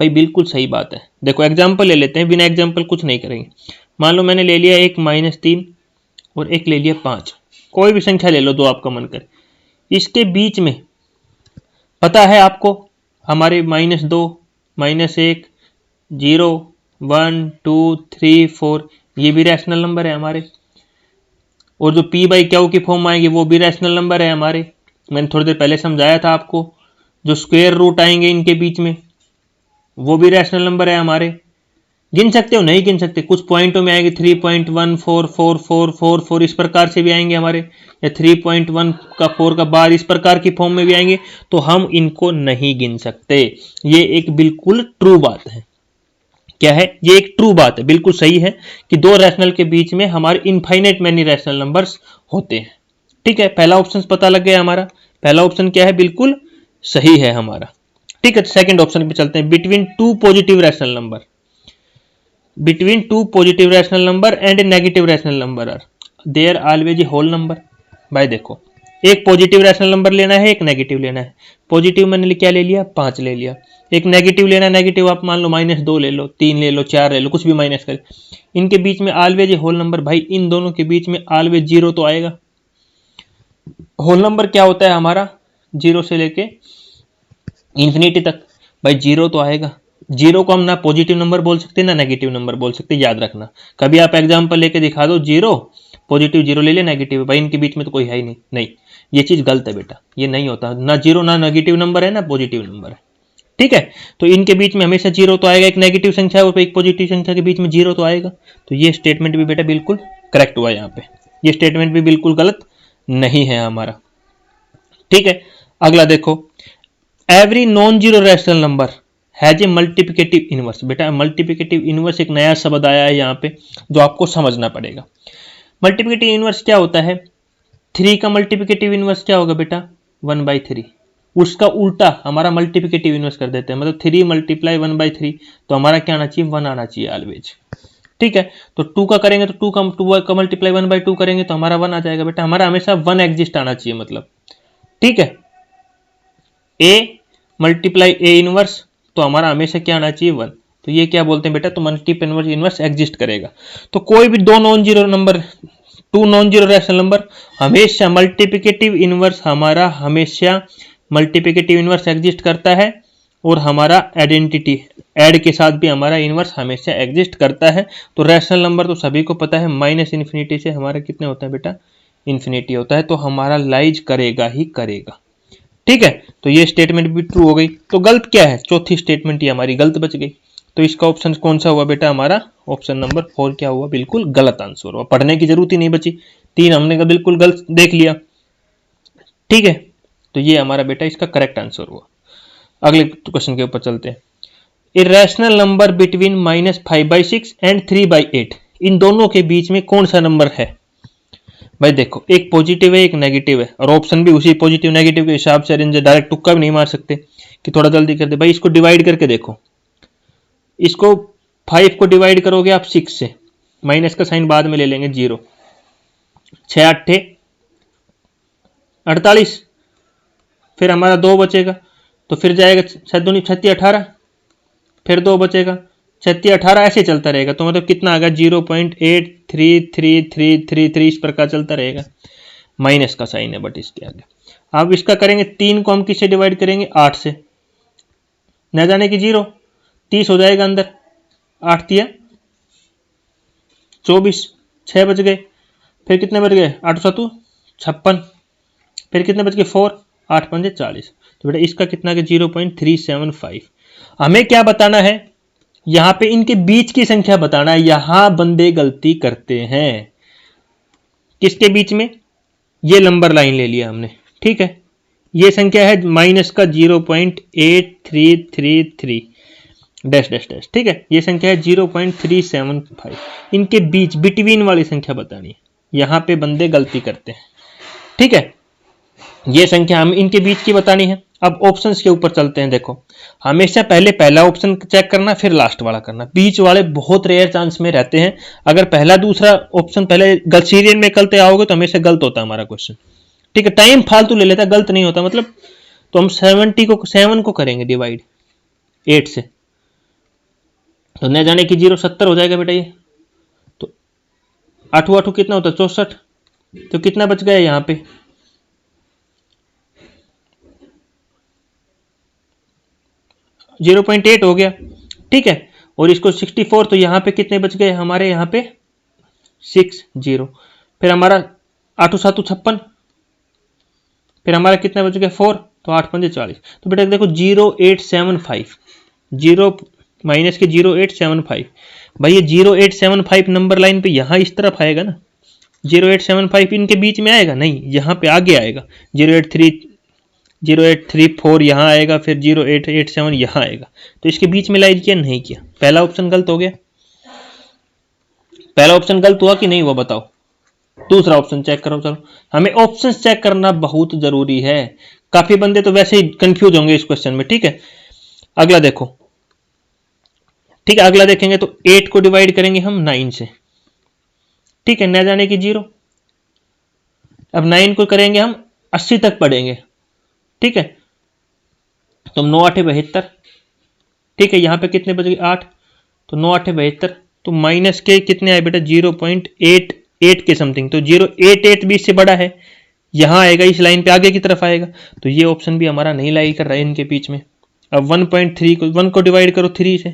भाई बिल्कुल सही बात है। देखो एग्जांपल ले लेते हैं, बिना एग्जांपल कुछ नहीं करेंगे। मान लो मैंने ले लिया एक -3 और एक ले लिया 5। कोई भी संख्या ले लो, दो आपका मन करे। इसके बीच में पता है आपको हमारे -2, -1, 0, 1, 2, 3, 4 ये भी रैशनल नंबर है हमारे। और जो p/q की फॉर्म आएगी वो भी रैशनल नंबर है हमारे। मैंने थोड़ी देर पहले समझाया था आपको। जो स्क्वायर रूट आएंगे इनके बीच में वो भी रैशनल नंबर है हमारे। गिन सकते हो? नहीं गिन सकते। कुछ पॉइंटों में आएंगे 3.144444 इस प्रकार से भी आएंगे हमारे, या 3.1 का 4 का बार इस प्रकार की फॉर्म में भी आएंगे। तो हम इनको नहीं गिन सकते। ये एक बिल्कुल ट्रू बात है। क्या है? ये एक ट्रू बात है, बिल्कुल सही है कि दो रैशनल के बीच में हमारे इनफाइनेट मैनी रैशनल नंबर्स होते हैं। ठीक है, पहला ऑप्शन पता लग गया हमारा। पहला ऑप्शन क्या है? बिल्कुल सही है हमारा। ठीक है, सेकंड ऑप्शन पे चलते हैं। Between two positive rational number, between two positive rational number and negative rational number are there always a whole number. भाई देखो, एक पॉजिटिव रैशनल नंबर लेना है, एक नेगेटिव लेना है। पॉजिटिव मैंने क्या ले लिया? 5 ले लिया। एक नेगेटिव लेना है, नेगेटिव आप मान लो -2 ले लो, 3 ले लो, 4 ले लो, कुछ भी माइनस करे। इनके बीच में ऑलवेज ए होल नंबर। भाई इन दोनों के बीच में ऑलवेज 0 तो आएगा। होल नंबर क्या होता है हमारा? 0 से लेके इंफिनिटी तक। भाई 0 तो आएगा। 0 को हम ना पॉजिटिव नंबर बोल सकते ना नेगेटिव नंबर बोल सकते, याद रखना। कभी आप एग्जांपल लेके दिखा दो 0 पॉजिटिव, 0 ले लिया नेगेटिव, भाई इनके बीच में तो कोई है ही नहीं। नहीं, ये चीज गलत है बेटा, ये नहीं होता। ना 0 ना नेगेटिव नंबर है ना पॉजिटिव नंबर है। ठीक है, तो इनके बीच में हमेशा 0 तो आएगा। एक नेगेटिव संख्या और एक पॉजिटिव संख्या के बीच में 0 तो आएगा। तो ये स्टेटमेंट भी बेटा बिल्कुल करेक्ट हुआ यहाँ पे। ये स्टेटमेंट भी बिल्कुल गलत नहीं है हमारा। ठीक है, अगला देखो, every non zero rational number has a multiplicative inverse. बेटा मल्टीप्लिकेटिव इनवर्स एक नया शब्द आया है यहाँ पे जो आपको समझना पड़ेगा। मल्टीप्लिकेटिव इनवर्स क्या होता है? 3 का मल्टीप्लिकेटिव इनवर्स क्या होगा बेटा? 1/3। उसका उल्टा हमारा मल्टीप्लिकेटिव इनवर्स कर देते हैं, मतलब 3 × 1/3। तो हमारा क्या आना चाहिए? 1 आना चाहिए ऑलवेज। ठीक है, तो 2 का करेंगे तो 2 का मल्टीप्लाई 1/2 करेंगे तो हमारा 1 आ जाएगा। बेटा हमारा हमेशा 1 एग्जिस्ट आना चाहिए मतलब। ठीक है, ए मल्टीप्लाई ए इनवर्स तो हमारा हमेशा क्या आना चाहिए? 1। तो ये क्या बोलते हैं बेटा? तो मल्टीप्लाई इनवर्स एग्जिस्ट करेगा। तो कोई भी दो non zero number, two non zero rational number, हमेशा मल्टीप्लिकेटिव इनवर्स हमारा हमेशा मल्टीप्लिकेटिव इनवर्स एग्जिस्ट करता है। और हमारा आइडेंटिटी ऐड के साथ भी हमारा इनवर्स हमेशा एग्जिस्ट करता है। तो रैशनल नंबर तो सभी को पता है -इन्फिनिटी से हमारा कितने होता है बेटा? इन्फिनिटी होता है। तो हमारा लाइज करेगा ही करेगा। ठीक है, तो ये स्टेटमेंट भी ट्रू हो गई। तो गलत क्या है? चौथी स्टेटमेंट ये हमारी गलत बच गई। तो इसका ऑप्शन कौन सा हुआ बेटा? हमारा ऑप्शन नंबर 4 क्या हुआ? बिल्कुल गलत आंसर हुआ। पढ़ने की जरूरत ही नहीं बची। 3 हमने का बिल्कुल गलत देख लिया। ठीक है, तो ये हमारा बेटा इसका करेक्ट आंसर हुआ। अगले क्वेश्चन के ऊपर चलते हैं। इरेशनल नंबर बिटवीन -5/6 एंड 3/8, इन दोनों के बीच में कौन सा नंबर है? भाई देखो, एक पॉजिटिव है एक नेगेटिव है, और ऑप्शन भी उसी पॉजिटिव नेगेटिव के हिसाब से अरेंज है, डायरेक्ट तुक्का भी नहीं मार सकते कि थोड़ा जल्दी कर दे। भाई इसको डिवाइड करके देखो, इसको 5 को डिवाइड करोगे आप 6 से, माइनस का साइन बाद में ले लेंगे 0, 6 8 48, फिर हमारा 2 बचेगा, तो फिर जाएगा 7 दूनी 36 18, फिर 2 बचेगा 36 18, ऐसे चलता रहेगा। तो मतलब कितना आ गया 0.83333 इस प्रकार चलता रहेगा। माइनस का साइन है बट इसके आगे। अब इसका करेंगे 3 को हम किससे डिवाइड करेंगे 8 से, न जाने की 0, 30 हो जाएगा अंदर, 8 तिया 24, 6 बच गए, फिर कितने बच गए 8 7 56, फिर कितने बच गए 4, 8 5 40। तो बेटा इसका कितना है 0.375। हमें क्या बताना है, यहां पे इनके बीच की संख्या बताना है। यहां बंदे गलती करते हैं, किसके बीच में, ये नंबर लाइन ले लिया हमने, ठीक है, ये संख्या है माइनस का 0.8333 डैश डैश डैश, ठीक है, ये संख्या है 0.375। इनके बीच बिटवीन वाली संख्या बतानी है, यहां पे बंदे गलती करते हैं, ठीक है, ये संख्या हम इनके बीच की बतानी है। अब ऑप्शंस के ऊपर चलते हैं। देखो, हमेशा पहले पहला ऑप्शन चेक करना, फिर लास्ट वाला करना, बीच वाले बहुत रेयर चांस में रहते हैं। अगर पहला दूसरा ऑप्शन पहले सीरियल में करते आओगे तो हमेशा गलत होता है हमारा क्वेश्चन, ठीक है, टाइम फालतू ले लेता, गलत नहीं होता मतलब। तो हम 7 को करेंगे डिवाइड 8 से, तो न जाने की 0 70 हो जाएगा बेटा ये, तो 8 8 कितना होता है 64, तो कितना बच गया यहाँ पे 0.8 हो गया, ठीक है। और इसको 64, तो यहाँ पे कितने बच गए हमारे, यहाँ पे 60, फिर हमारा 8 7 56, फिर हमारा कितना बच गया 4, तो 8 5 40। तो बेटा देखो 0875, 0 माइनस के 0875, भाई ये 0875 नंबर लाइन पे यहाँ इस तरफ आएगा ना, 0875 इनके बीच में आएगा नहीं, यहाँ पे आगे आएगा 0834 यहाँ आएगा, फिर 0887 यहाँ आएगा, तो इसके बीच में लाइज किया नहीं किया, पहला ऑप्शन गलत हो गया। पहला ऑप्शन गलत हुआ कि नहीं हुआ बताओ, दूसरा ऑप्शन चेक करो। चलो, हमें ऑप्शन चेक करना बहुत जरूरी है, काफी बंदे तो वैसे ही कंफ्यूज होंगे इस क्वेश्चन में, ठीक है। अगला देखो, ठीक है, अगला देखेंगे तो 8 को डिवाइड करेंगे हम 9 से, ठीक है, न जाने की 0। अब 9 को करेंगे हम 80 तक पढ़ेंगे, ठीक है, तो 9 8 72, ठीक है, यहां पे कितने बच गए 8, तो 9 8 72, तो माइनस के कितने आए बेटा 0.88 के समथिंग, तो 0.88 भी इससे बड़ा है, यहां आएगा इस लाइन पे आगे की तरफ आएगा, तो ये ऑप्शन भी हमारा नहीं लाई कर रहा है इनके बीच में। अब 1.3 को 1 को डिवाइड करो 3 से,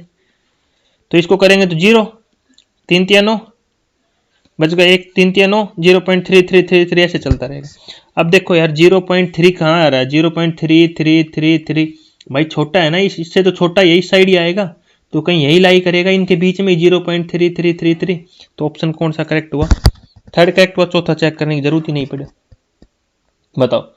तो इसको करेंगे तो 0 3 3 9 बच गया 1 3 3 9, 0.3333 ऐसे चलता रहेगा। अब देखो यार 0.3 कहाँ आ रहा है 0.3333, भाई छोटा है ना, इससे तो छोटा यही साइड ही आएगा, तो कहीं यही लाई करेगा इनके बीच में 0.3333। तो ऑप्शन कौन सा करेक्ट हुआ, थर्ड करेक्ट हुआ, चौथा चेक करने की जरूरत ही नहीं पड़े। बताओ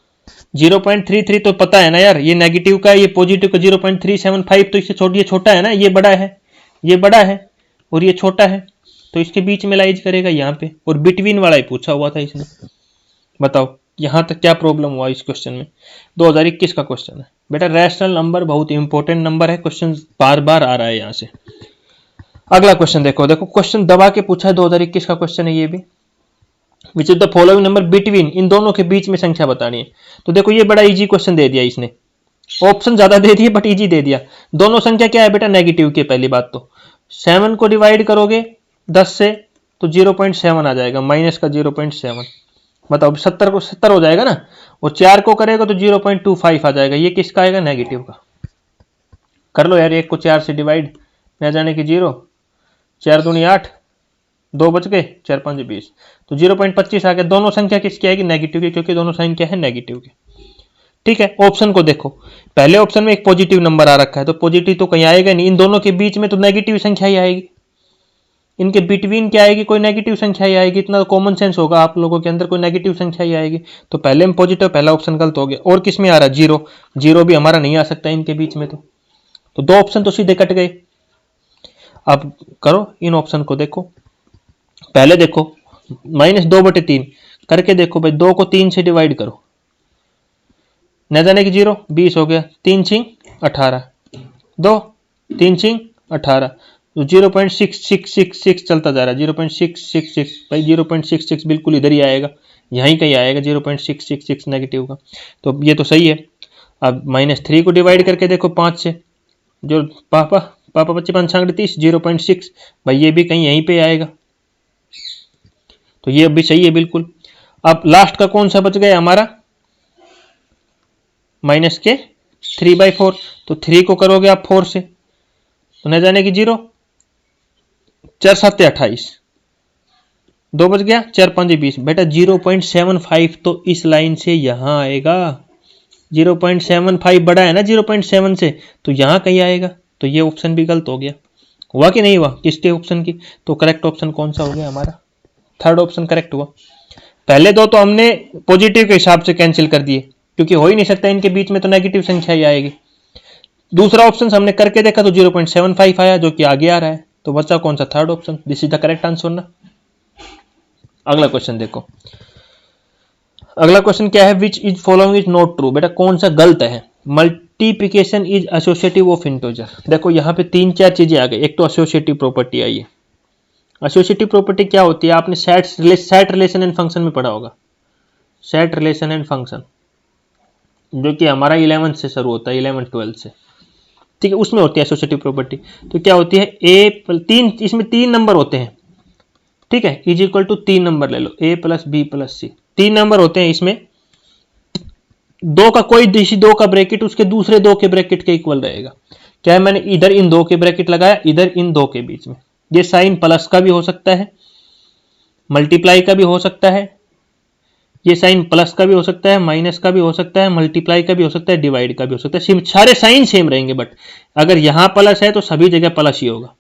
0.33 तो पता है ना यार, ये नेगेटिव का, ये पॉजिटिव का 0.375, तो इससे ये छोटा है ना, ये बड़ा है, ये बड़ा है और ये छोटा है, तो इसके बीच में लाइज करेगा यहाँ पे, और बिटवीन वाला ही पूछा हुआ था इसने। बताओ यहां तक क्या प्रॉब्लम हुआ इस क्वेश्चन में, 2021 का क्वेश्चन है बेटा। रैशनल नंबर बहुत इंपॉर्टेंट नंबर है, क्वेश्चन बार बार आ रहा है यहां से। अगला क्वेश्चन देखो, क्वेश्चन दबा के पूछा है, 2021 का क्वेश्चन है ये भी। Which is the following number between, इन दोनों के बीच में संख्या बतानी है। तो देखो ये बड़ा इजी क्वेश्चन दे दिया इसने, ऑप्शन ज्यादा दे दिए बट इजी दे दिया। दोनों संख्या क्या है बेटा नेगेटिव की, पहली बात तो 7 को डिवाइड करोगे 10 से तो 0.7 आ जाएगा, माइनस का 0.7। बताओ 70 को 70 हो जाएगा ना, और 4 को करेगा तो 0.25 आ जाएगा, ये किसका आएगा नेगेटिव का। कर लो यार, 1 को 4 से डिवाइड, न जाने की 0, 4 दूनी 8, 2 बच गए, 4 5 20, तो 0.25 आ गया। दोनों संख्या किसकी आएगी नेगेटिव की, क्योंकि दोनों संख्या है नेगेटिव की, ठीक है। ऑप्शन को देखो, पहले ऑप्शन में एक पॉजिटिव नंबर आ रखा है, तो पॉजिटिव तो कहीं आएगा नहीं, इन दोनों के बीच में तो नेगेटिव संख्या ही आएगी, इनके बिटवीन क्या आएगी, कोई नेगेटिव संख्या ही आएगी। इतना कॉमन सेंस होगा आप लोगों के अंदर, कोई नेगेटिव संख्या ही आएगी। तो पहले में पॉजिटिव, पहला ऑप्शन गलत हो गया। और किस में आ रहा है, जीरो, जीरो भी हमारा नहीं आ सकता इनके बीच में। तो दो ऑप्शन तो सीधे कट गए। अब करो इन ऑप्शन को, देखो पहले देखो -2/3 करके देखो भाई, 2 को 3 से डिवाइड करो, न जाने कि 0, 20 हो गया, 3 6 18, 2 3 6 18, तो 0.6666 चलता जा रहा है, 0.666 भाई, 0.66 बिल्कुल इधर ही आएगा, यहीं कहीं आएगा 0.666 नेगेटिव का। तो ये तो सही है। अब -3 को डिवाइड करके देखो 5 से, जो पापा 55 30, 0.6 भाई, ये भी कहीं यहीं पे आएगा। तो ये भी सही है बिल्कुल। अब लास्ट का कौन सा बच गया हमारा, -3/4, तो 3 को करोगे आप 4 से, तो न जाने कि 0, 4 7 28, 2 बच गया, 4 5 20, बेटा 0.75 तो इस लाइन से यहां आएगा। 0.75 बड़ा है ना 0.7 से, तो यहां कहीं आएगा। तो ये ऑप्शन भी गलत हो गया। हुआ कि नहीं हुआ किसके ऑप्शन की? तो करेक्ट ऑप्शन कौन सा हो गया हमारा, थर्ड ऑप्शन करेक्ट हुआ। पहले दो तो हमने पॉजिटिव के हिसाब से कैंसिल कर दिए, क्योंकि हो ही नहीं सकता इनके बीच में, तो नेगेटिव संख्या ही आएगी। दूसरा ऑप्शन हमने करके देखा तो 0.75 आया, जो कि आगे आ रहा है। तो बचा कौन सा, third option. This is the correct answer ना। अगला क्वेश्चन देखो, अगला क्वेश्चन क्या है, which is following is not true. बेटा कौन सा गलत है, multiplication is associative of integer. देखो यहाँ पे 3-4 चीजें आ गई। एक तो एसोसिएटिव प्रॉपर्टी आई है। एसोसिएटिव प्रॉपर्टी क्या होती है, आपने सेट रिलेशन एंड फंक्शन में पढ़ा होगा। सेट रिलेशन एंड फंक्शन जो कि हमारा 11th से शुरू होता है, 11 12 से, ठीक है, उसमें होती है एसोसिएटिव प्रॉपर्टी। तो क्या होती है, इसमें 3 नंबर होते हैं, ठीक है, इज इक्वल टू 3 नंबर ले लो, a + b + c, 3 नंबर होते हैं इसमें। 2 का कोई 2 का ब्रैकेट उसके दूसरे 2 के ब्रैकेट के इक्वल रहेगा। क्या है, मैंने इधर इन 2 के ब्रैकेट लगाया, इधर इन 2 के बीच में। ये साइन प्लस का भी हो सकता है, मल्टीप्लाई का भी हो सकता है, ये साइन प्लस का भी हो सकता है, माइनस का भी हो सकता है, मल्टीप्लाई का भी हो सकता है, डिवाइड का भी हो सकता है। सारे साइन सेम रहेंगे, बट अगर यहां प्लस है तो सभी जगह प्लस ही होगा,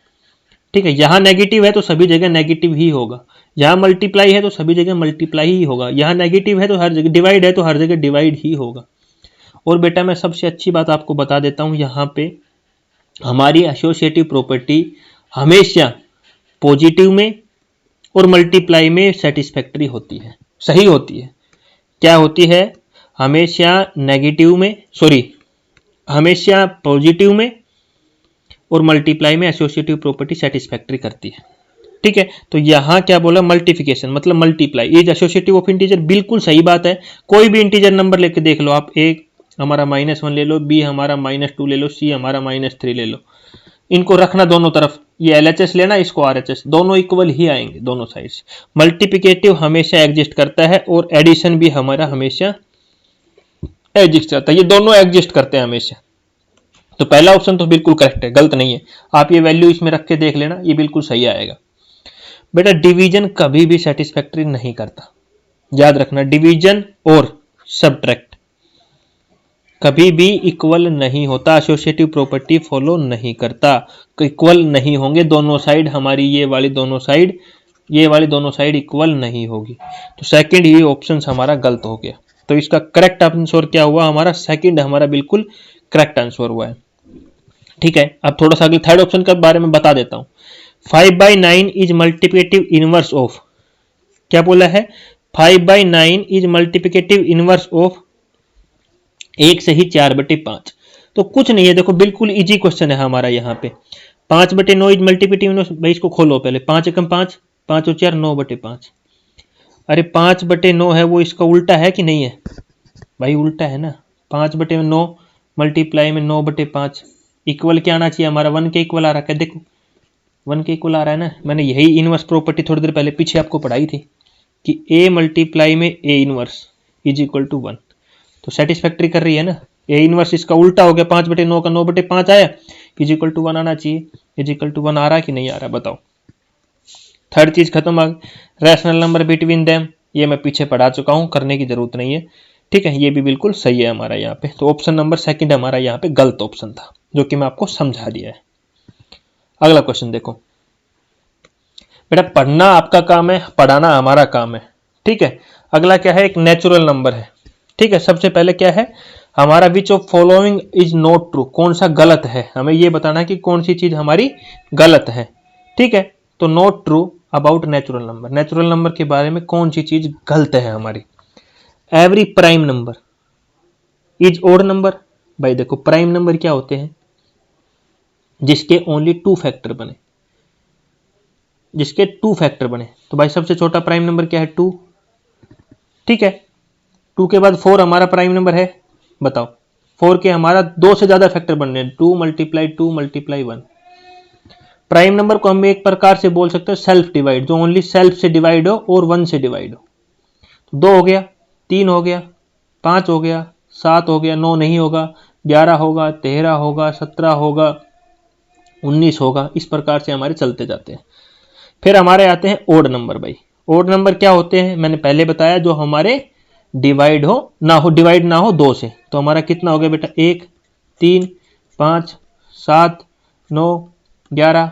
ठीक है। यहां नेगेटिव है तो सभी जगह नेगेटिव ही होगा, यहां मल्टीप्लाई है तो सभी जगह मल्टीप्लाई ही होगा, यहां नेगेटिव है तो हर जगह, डिवाइड है तो हर जगह डिवाइड ही होगा। और बेटा मैं सबसे अच्छी बात आपको बता देता हूं, यहां पे हमारी एसोसिएटिव प्रॉपर्टी हमेशा पॉजिटिव में और मल्टीप्लाई में सेटिस्फैक्टरी होती है, सही होती है। क्या होती है, हमेशा नेगेटिव में, हमेशा पॉजिटिव में और मल्टीप्लाई में एसोसिएटिव प्रॉपर्टी सेटिस्फैक्टरी करती है, ठीक है। तो यहां क्या बोला, मल्टीप्लिकेशन मतलब multiply is associative of integer, बिल्कुल सही बात है। कोई भी इंटीजर नंबर लेके देख लो आप, एक हमारा -1 ले लो, बी हमारा -2 ले लो, सी हमारा -3 ले लो, इनको रखना दोनों तरफ, ये एलएचएस लेना, इसको आरएचएस, दोनों इक्वल ही आएंगे दोनों साइड से। मल्टीप्लिकेटिव हमेशा एग्जिस्ट करता है और एडिशन भी हमारा हमेशा एग्जिस्ट करता है, ये दोनों एग्जिस्ट करते हैं हमेशा। तो पहला ऑप्शन तो बिल्कुल करेक्ट है, गलत नहीं है। आप ये वैल्यू इसमें रख के देख लेना, ये बिल्कुल सही आएगा। बेटा डिवीजन कभी भी सेटिस्फैक्टरी नहीं करता, याद रखना, डिवीजन और सब्ट्रैक्ट कभी भी इक्वल नहीं होता, एसोसिएटिव प्रॉपर्टी फॉलो नहीं करता, इक्वल नहीं होंगे दोनों साइड, हमारी ये वाली दोनों साइड इक्वल नहीं होगी। तो सेकंड ये ऑप्शन हमारा गलत हो गया। तो इसका करेक्ट आंसर क्या हुआ हमारा, सेकंड हमारा बिल्कुल करेक्ट आंसर हुआ है, ठीक है। अब थोड़ा सा अगले थर्ड ऑप्शन के बारे में बता देता हूं। 5/9 इज मल्टीप्लिकेटिव इनवर्स ऑफ, क्या बोला है, 5/9 इज मल्टीप्लिकेटिव इनवर्स ऑफ 1 से ही 4/5। तो कुछ नहीं है, देखो बिल्कुल इजी क्वेश्चन है हमारा यहाँ पे। 5/9 इज मल्टीप्लिकेटिव इनवर्स, भाई इसको खोलो पहले, 5 एकम 5, 5 और 4 9/5। अरे 5/9 है वो इसका उल्टा है कि नहीं है भाई, उल्टा है ना। 5/9 मल्टीप्लाई में 9/5 इक्वल क्या आना चाहिए हमारा, 1 के इक्वल आ रहा है, देखो 1 के इक्वल आ रहा है ना। मैंने यही इनवर्स प्रॉपर्टी थोड़ी देर पहले पीछे आपको पढ़ाई थी कि a मल्टीप्लाई में a inverse is equal to 1, तो सेटिस्फैक्टरी कर रही है ना। a इनवर्स इसका उल्टा हो गया, 5/9 का 9/5 आया, इज इक्वल टू 1 आना चाहिए, इज इक्वल टू 1 आ रहा है कि नहीं आ रहा, बताओ। थर्ड चीज खत्म आ गई, रैशनल नंबर बिटवीन देम, ये मैं पीछे पढ़ा चुका हूं, करने की जरूरत नहीं है, ठीक है। ये भी बिल्कुल सही है हमारा यहाँ पे। तो ऑप्शन नंबर सेकंड हमारा यहाँ पे गलत ऑप्शन था, जो कि मैं आपको समझा दिया है। अगला क्वेश्चन देखो, बेटा पढ़ना आपका काम है, पढ़ाना हमारा काम है, ठीक है। अगला क्या है, एक नेचुरल नंबर है, ठीक है। सबसे पहले क्या है हमारा, विच of following is not true, कौन सा गलत है, हमें ये बताना है कि कौन सी चीज हमारी गलत है, ठीक है। तो not true about natural number, natural number के बारे में कौन सी चीज गलत है हमारी। Every prime number is odd number, भाई देखो प्राइम नंबर क्या होते हैं, जिसके ओनली 2 फैक्टर बने, जिसके 2 फैक्टर बने। तो भाई सबसे छोटा प्राइम नंबर क्या है, 2, ठीक है। 2 के बाद 4 हमारा प्राइम नंबर है, बताओ 4 के हमारा 2 से ज्यादा फैक्टर बन रहे हैं, 2 मल्टीप्लाई 1। प्राइम नंबर को हम एक प्रकार से बोल सकते हैं सेल्फ डिवाइड, जो ओनली सेल्फ से डिवाइड हो और 1 से डिवाइड हो। तो 2 हो गया, 3 हो गया, 5 हो गया, 7 हो गया, 9 नहीं होगा, 11 होगा, 13 होगा, 17 होगा, 19 होगा, इस प्रकार से हमारे चलते जाते हैं। फिर हमारे आते हैं ओड नंबर। भाई ओड नंबर क्या होते हैं, मैंने पहले बताया, जो हमारे डिवाइड ना हो 2 से। तो हमारा कितना हो गया बेटा, 1, 3, 5, 7, 9, 11,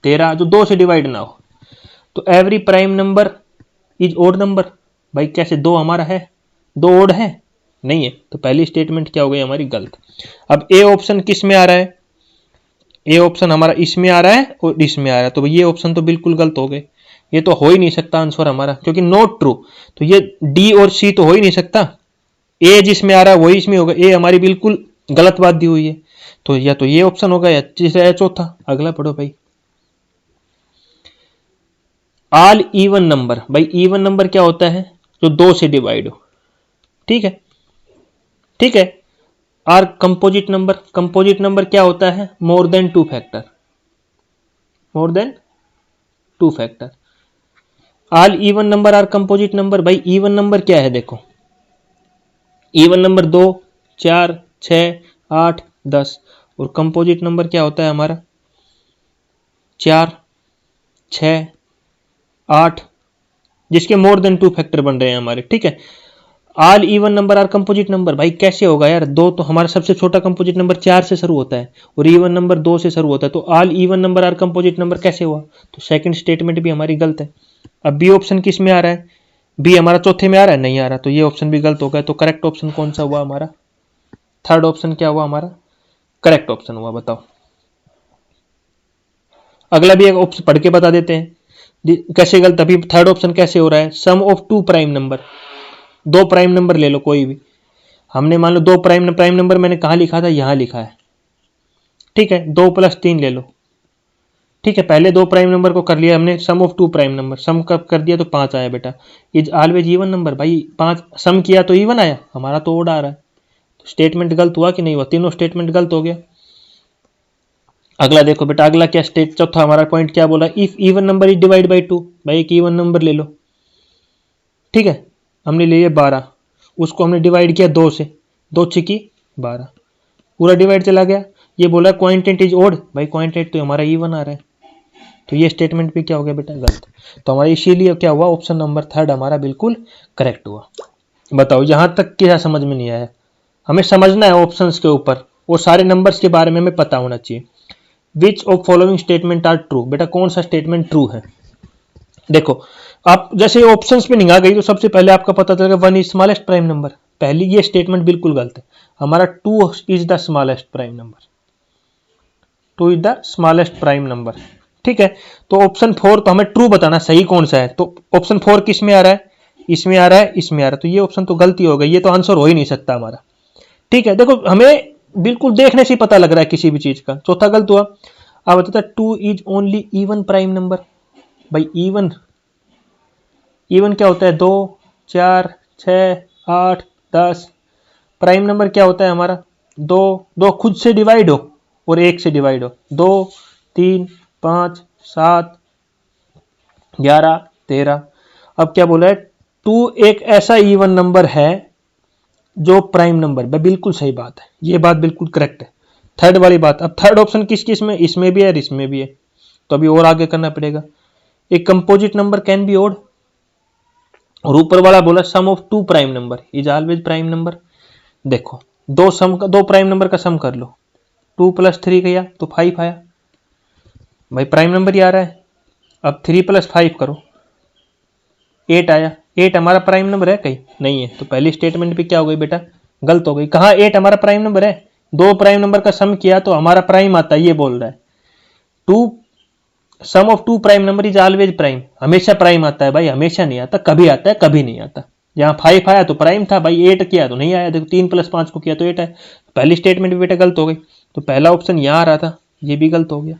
13, जो 2 से डिवाइड ना हो। तो every prime number is odd number. भाई कैसे, 2 हमारा है, 2 ओड है, नहीं है, तो पहली स्टेटमेंट क्या हो गई हमारी, गलत। अब ए ऑप्शन किस में आ रहा है, ए ऑप्शन हमारा इसमें आ रहा है और इसमें आ रहा है, तो ये ऑप्शन तो बिल्कुल गलत हो गए, ये तो हो ही नहीं सकता आंसर हमारा, क्योंकि नॉट ट्रू। तो ये डी और सी तो हो ही नहीं सकता, ए जिसमें आ रहा है वही इसमें होगा, ए हमारी बिल्कुल गलत बात दी हुई है। तो या तो ये ऑप्शन होगा या तीसरा या चौथा। अगला पढ़ो भाई, ऑल इवन नंबर। भाई इवन नंबर क्या होता है, जो 2 से डिवाइड हो, ठीक है, ठीक है। Are composite number, composite number क्या होता है, more than 2 factor, more than 2 factor. All even number are composite number. भाई इवन नंबर क्या है, देखो इवन नंबर 2, 4, 6, 8, 10, और कंपोजिट नंबर क्या होता है हमारा, 4, 6, 8, जिसके मोर देन 2 फैक्टर बन रहे हैं हमारे, ठीक है। All even number are composite number. भाई कैसे होगा यार, 2 तो हमारा सबसे छोटा कंपोजिट नंबर 4 से शुरू होता है और इवन नंबर 2 से शुरू होता है, तो all even number are composite number कैसे हुआ। तो सेकंड स्टेटमेंट भी हमारी गलत है। अब बी ऑप्शन किस में आ रहा है, बी हमारा चौथे में आ रहा है, नहीं आ रहा, तो ये ऑप्शन भी गलत हो गया। तो करेक्ट ऑप्शन कौन सा हुआ हमारा, थर्ड ऑप्शन क्या हुआ हमारा, करेक्ट ऑप्शन हुआ। बताओ अगला भी एक ऑप्शन पढ़ के बता देते हैं कैसे गलत। अभी थर्ड ऑप्शन कैसे हो रहा है, sum of 2 prime number, 2 prime number ले लो कोई भी, हमने मान लो 2 प्राइम नंबर मैंने कहाँ लिखा था, यहां लिखा है, ठीक है। 2 + 3 ले लो, ठीक है। पहले 2 प्राइम नंबर को कर लिया हमने, सम ऑफ 2 प्राइम नंबर, सम कब कर दिया तो 5 आया बेटा। Is always even number. भाई 5 सम किया तो इवन आया, हमारा तो ओड आ रहा है, तो स्टेटमेंट गलत हुआ कि नहीं हुआ, तीनों स्टेटमेंट गलत हो गया। अगला देखो बेटा, अगला क्या चौथा हमारा पॉइंट क्या बोला, if even number is divide by 2। भाई एक इवन नंबर ले लो, ठीक है, हमने ले लिया 12, उसको हमने डिवाइड किया 2 से, 2 छिकी 12, पूरा डिवाइड चला गया। ये बोला क्वांटिटी इज ओड, भाई क्वांटिटी तो हमारा इवन आ रहा है, तो ये स्टेटमेंट भी क्या हो गया बेटा, गलत। तो हमारा इसीलिए क्या हुआ, ऑप्शन नंबर थर्ड हमारा बिल्कुल करेक्ट हुआ। बताओ यहां तक क्या समझ में नहीं आया, हमें समझना है ऑप्शंस के ऊपर और सारे नंबर्स के बारे में हमें पता होना चाहिए। Which of following statement are true, बेटा कौन सा स्टेटमेंट ट्रू है। देखो आप जैसे ऑप्शंस पे निगाह गई तो सबसे पहले आपका पता चलेगा 1 इज स्मॉलेस्ट प्राइम नंबर, पहली ये स्टेटमेंट बिल्कुल गलत है, हमारा 2 is the smallest prime number, 2 is the smallest prime number, ठीक है। तो ऑप्शन 4 तो हमें ट्रू बताना सही कौन सा है, तो ऑप्शन 4 किस में आ रहा है, इसमें आ रहा है, इसमें आ रहा है, तो ये ऑप्शन तो गलती हो गई, ये तो आंसर हो ही नहीं सकता हमारा, ठीक है। देखो हमें बिल्कुल देखने से ही पता लग रहा है किसी भी चीज का, चौथा गलत हुआ। अब बताता है 2 is only even prime number. भाई इवन, इवन क्या होता है, 2, 4, 6, 8, 10। प्राइम नंबर क्या होता है हमारा, 2, 2 खुद से डिवाइड हो और 1 से डिवाइड हो, 2, 3, 5, 7, 11, 13। अब क्या बोला है, 2 एक ऐसा इवन नंबर है जो प्राइम नंबर, बिल्कुल सही बात है, ये बात बिल्कुल करेक्ट है, थर्ड वाली बात। अब थर्ड ऑप्शन किस किस में, इसमें भी है और इसमें भी है, तो अभी और आगे करना पड़ेगा। एक composite number can be odd, और ऊपर वाला बोला sum of 2 prime number is always prime number. देखो 2 प्राइम नंबर का सम कर लो, 2 + 3 गया तो 5 आया, भाई प्राइम नंबर ही आ रहा है। अब 3 + 5 करो, 8 आया। 8 हमारा प्राइम नंबर है कहीं? नहीं है। तो पहली स्टेटमेंट भी क्या हो गई बेटा? गलत हो गई। कहाँ 8 हमारा प्राइम नंबर है? दो प्राइम नंबर का सम किया तो हमारा प्राइम आता है, ये बोल रहा है। Sum of two prime number is always prime. हमेशा प्राइम आता है भाई, हमेशा नहीं आता, कभी आता है, कभी नहीं आता। यहाँ 5 आया तो प्राइम था भाई, 8 किया तो नहीं आया। देखो 3 + 5 को किया तो 8 आया। पहली स्टेटमेंट भी बेटा गलत हो गई। तो पहला ऑप्शन यहाँ आ रहा था, ये भी गलत हो गया।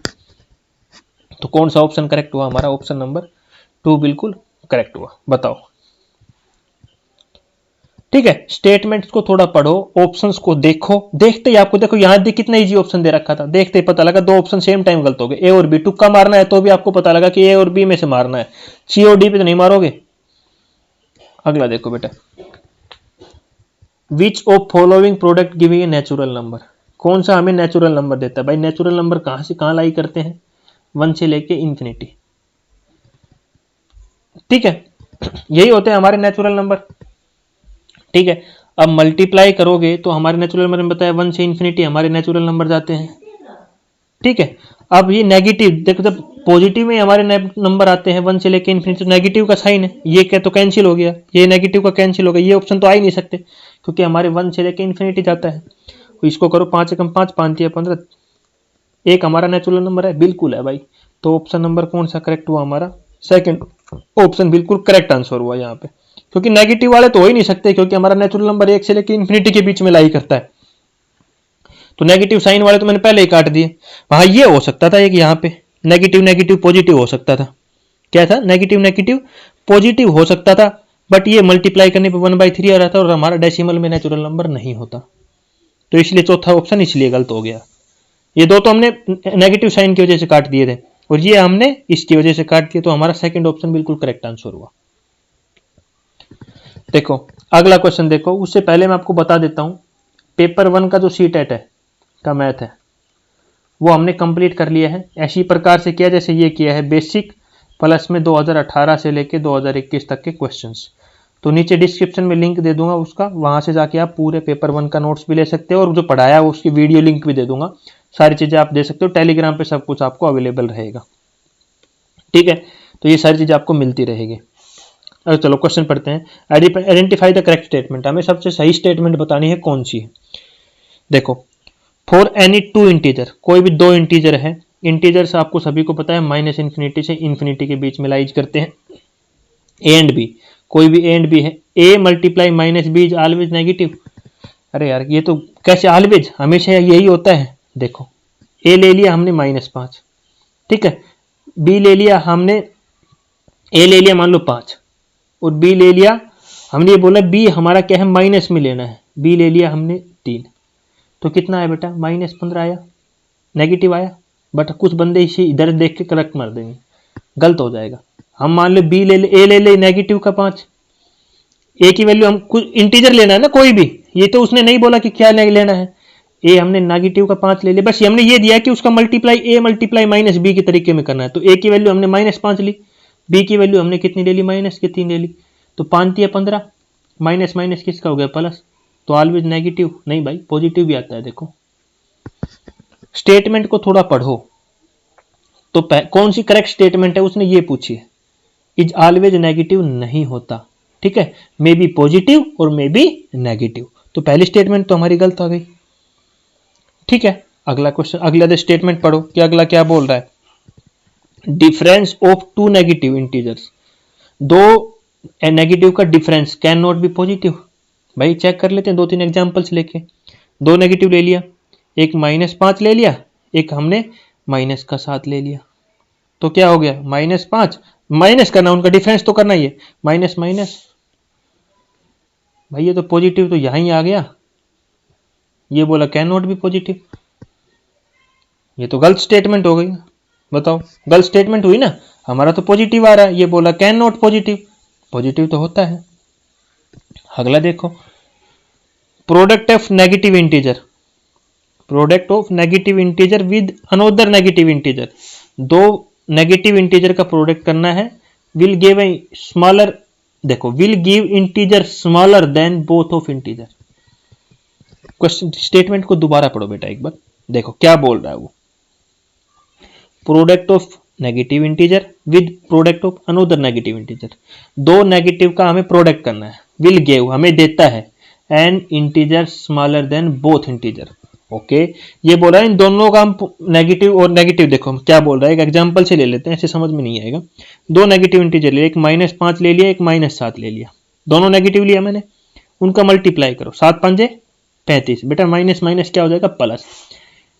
तो कौन सा ऑप्शन करेक्ट हुआ? हमारा ऑप्शन नंबर 2 बिल्कुल करेक्ट हुआ। बताओ। ठीक है, स्टेटमेंट्स को थोड़ा पढ़ो, ऑप्शंस को देखो। देखते ही आपको देखो यहां कितना इजी ऑप्शन दे रखा था, देखते ही पता लगा दो ऑप्शन सेम टाइम गलत हो गए। ए और बी, तुक्का मारना है तो भी आपको पता लगा कि ए और बी में से मारना है, सी और डी पे तो नहीं मारोगे। अगला देखो बेटा, विच of following product giving a natural number. कौन सा हमें नेचुरल नंबर देता है भाई? नेचुरल नंबर कहां से कहां लाई करते हैं? 1 से लेके इंफिनिटी। ठीक है, यही होते हैं हमारे नेचुरल नंबर। ठीक है, अब मल्टीप्लाई करोगे तो हमारे नेचुरल नंबर में बताया 1 से इंफिनिटी हमारे नेचुरल नंबर जाते हैं। ठीक है, अब ये नेगेटिव देखो, जब पॉजिटिव में हमारे नंबर आते हैं 1 से लेके इंफिनिटी, तो नेगेटिव का साइन है, ये क्या तो कैंसिल हो गया, ये नेगेटिव का कैंसिल हो गया, ये ऑप्शन तो आ ही नहीं सकते क्योंकि हमारे 1 से लेके इंफिनिटी जाता है। तो इसको करो 5 एकम 5, 5 या 15, एक हमारा नेचुरल नंबर है, बिल्कुल है भाई। तो ऑप्शन नंबर कौन सा करेक्ट हुआ? हमारा सेकंड ऑप्शन बिल्कुल करेक्ट आंसर हुआ यहाँ पे, क्योंकि नेगेटिव वाले तो हो ही नहीं सकते, क्योंकि हमारा नेचुरल नंबर 1 से लेकर इंफिनिटी के बीच में लाई करता है। तो नेगेटिव साइन वाले तो मैंने पहले ही काट दिए। वहां ये हो सकता था एक, यहाँ पे नेगेटिव नेगेटिव पॉजिटिव हो सकता था। क्या था? नेगेटिव नेगेटिव पॉजिटिव हो सकता था, बट ये मल्टीप्लाई करने पे 1/3 आ रहा था और हमारा डेसिमल में नेचुरल नंबर नहीं होता, तो इसलिए चौथा ऑप्शन इसलिए गलत हो गया। ये दो तो हमने नेगेटिव साइन की वजह से काट दिए थे और ये हमने इसकी वजह से काट दिया, तो हमारा सेकंड ऑप्शन बिल्कुल करेक्ट आंसर हुआ। देखो अगला क्वेश्चन देखो, उससे पहले मैं आपको बता देता हूं, पेपर 1 का जो सीटेट है का मैथ है वो हमने कंप्लीट कर लिया है। ऐसी प्रकार से किया जैसे ये किया है, बेसिक प्लस में 2018 से लेके 2021 तक के क्वेश्चंस। तो नीचे डिस्क्रिप्शन में लिंक दे दूंगा उसका, वहां से जाके आप पूरे पेपर 1 का नोट्स भी ले सकते हो और जो पढ़ाया है उसकी वीडियो लिंक भी दे दूंगा, सारी चीजें आप दे सकते हो। टेलीग्राम पे सब कुछ आपको अवेलेबल रहेगा। ठीक है, तो ये सारी चीजें आपको मिलती रहेगी। अब चलो क्वेश्चन पढ़ते हैं। आइडेंटिफाई द करेक्ट स्टेटमेंट, हमें सबसे सही स्टेटमेंट बतानी है कौन सी है। देखो, फॉर एनी टू इंटीजर, कोई भी दो इंटीजर है, इंटीजर्स आपको सभी को पता है माइनस इन्फिनिटी से इन्फिनिटी के बीच में लाइज करते हैं। ए एंड बी, कोई भी ए एंड बी है, A multiply minus B is always negative. अरे यार ये तो कैसे ऑलवेज, हमेशा यही होता है। देखो ए ले लिया हमने -5, ठीक है, बी ले लिया हमने, ए ले लिया मान लो 5 और बी ले लिया हमने, ये बोला बी हमारा क्या है माइनस में लेना है, बी ले लिया हमने 3, तो कितना आया बेटा? -15 आया, नेगेटिव आया। बट कुछ बंदे इसे इधर देख के करेक्ट मार देंगे, गलत हो जाएगा। हम मान लो बी ले ले, ए ले ले नेगेटिव का 5, ए की वैल्यू हम कुछ इंटीजर लेना है ना कोई भी, ये तो उसने नहीं बोला कि क्या लेना है। ए हमने नेगेटिव का 5 ले लिया, बस हमने ये दिया कि उसका मल्टीप्लाई ए मल्टीप्लाई माइनस बी के तरीके में करना है। तो ए की वैल्यू हमने -5 ली, बी की वैल्यू हमने कितनी ले ली? -3 ले ली। तो 5 या 15, माइनस माइनस किसका हो गया? प्लस। तो ऑलवेज नेगेटिव नहीं भाई, पॉजिटिव भी आता है। देखो स्टेटमेंट को थोड़ा पढ़ो, तो कौन सी करेक्ट स्टेटमेंट है उसने ये पूछी है। इज ऑलवेज नेगेटिव नहीं होता, ठीक है, मे बी पॉजिटिव और मे बी नेगेटिव। तो पहली स्टेटमेंट तो हमारी गलत आ गई। ठीक है, अगला क्वेश्चन, अगला स्टेटमेंट पढ़ो कि अगला क्या बोल रहा है। Difference of two negative integers, दो नेगेटिव का difference can not be positive. भाई चेक कर लेते हैं 2-3 एग्जांपल्स लेके। दो नेगेटिव ले लिया, एक -5 ले लिया, एक हमने माइनस का 7 ले लिया, तो क्या हो गया? -5 माइनस करना, उनका डिफरेंस तो करना ही है, माइनस माइनस। भाई ये तो पॉजिटिव तो यहां ही आ गया, ये बोला कैन नॉट बी पॉजिटिव, ये तो गलत स्टेटमेंट हो गई। बताओ गलत स्टेटमेंट हुई ना, हमारा तो पॉजिटिव आ रहा है, ये बोला कैन नॉट पॉजिटिव, पॉजिटिव तो होता है। अगला देखो, product of negative integer, product of negative integer with another negative integer, दो नेगेटिव इंटीजर का प्रोडक्ट करना है, विल गिव ए स्मॉलर, देखो will give integer smaller than both of integer. Question statement को दोबारा पढ़ो बेटा एक बार, देखो क्या बोल रहा है वो। Product of negative integer with product of another negative integer. दो नेगेटिव का हमें प्रोडक्ट करना है। विल गिव हमें देता है N integer smaller than both integer. Okay, ये बोल रहा है इन दोनों का हम नेगेटिव और नेगेटिव, देखो क्या बोल रहा है, एक एग्जांपल से ले लेते हैं, ऐसे समझ में नहीं आएगा। दो नेगेटिव इंटीजर ले, एक -5 ले लिया, एक -7 ले लिया, दोनों नेगेटिव लिया मैंने, उनका मल्टीप्लाई करो, 7 5 35, बेटा माइनस माइनस क्या हो जाएगा plus.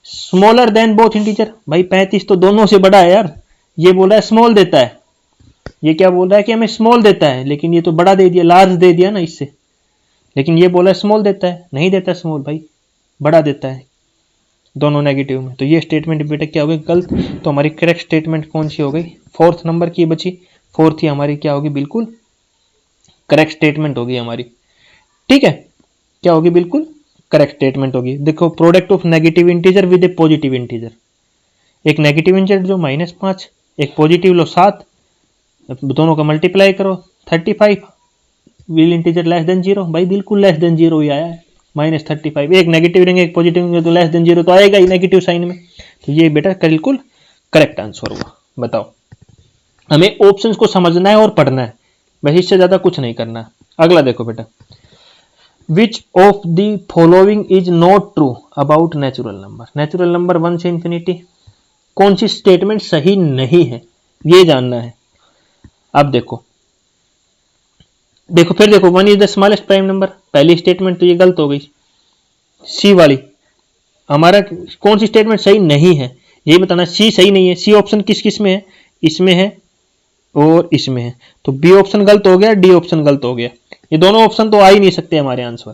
Smaller than both integer, भाई 35 तो दोनों से बड़ा है यार, ये बोल रहा है स्मॉल देता है, ये क्या बोल रहा है कि हमें स्मॉल देता है, लेकिन ये तो बड़ा दे दिया, लार्ज दे दिया ना इससे, लेकिन ये बोला स्मॉल देता है, नहीं देता स्मॉल भाई, बड़ा देता है दोनों नेगेटिव में। तो ये स्टेटमेंट बेटा क्या हो गई, गलत। तो हमारी करेक्ट स्टेटमेंट कौन सी हो गई, 4th नंबर की बची, 4th ही हमारी क्या होगी, बिल्कुल करेक्ट स्टेटमेंट होगी हमारी। ठीक है, क्या होगी, बिल्कुल करेक्ट स्टेटमेंट होगी। देखो product of negative integer with A positive integer, एक नेगेटिव इंटीजर जो -5, एक पॉजिटिव लो 7, दोनों का मल्टीप्लाई करो 35, विल इंटीजर लेस देन 0, भाई बिल्कुल लेस देन 0 ही आया है, -35। एक नेगेटिव लेंगे एक पॉजिटिव लेंगे तो लेस देन 0 तो आएगा ही नेगेटिव साइन में। तो ये बेटा बिल्कुल करेक्ट आंसर होगा। बताओ, हमें ऑप्शंस को समझना है और पढ़ना है, बस इससे ज्यादा कुछ नहीं करना है। अगला देखो बेटा, which of the following is not true about natural number. Natural number 1 से इंफिनिटी, कौन सी स्टेटमेंट सही नहीं है, ये जानना है। अब देखो देखो फिर देखो, 1 is the smallest prime number, पहली स्टेटमेंट तो ये गलत हो गई, सी वाली। हमारा कौन सी स्टेटमेंट सही नहीं है यही बताना, सी सही नहीं है। सी ऑप्शन किस किस में है, इसमें है और इसमें है, तो बी ऑप्शन गलत हो गया, डी ऑप्शन गलत हो गया, ये दोनों ऑप्शन तो आ ही नहीं सकते हमारे आंसर,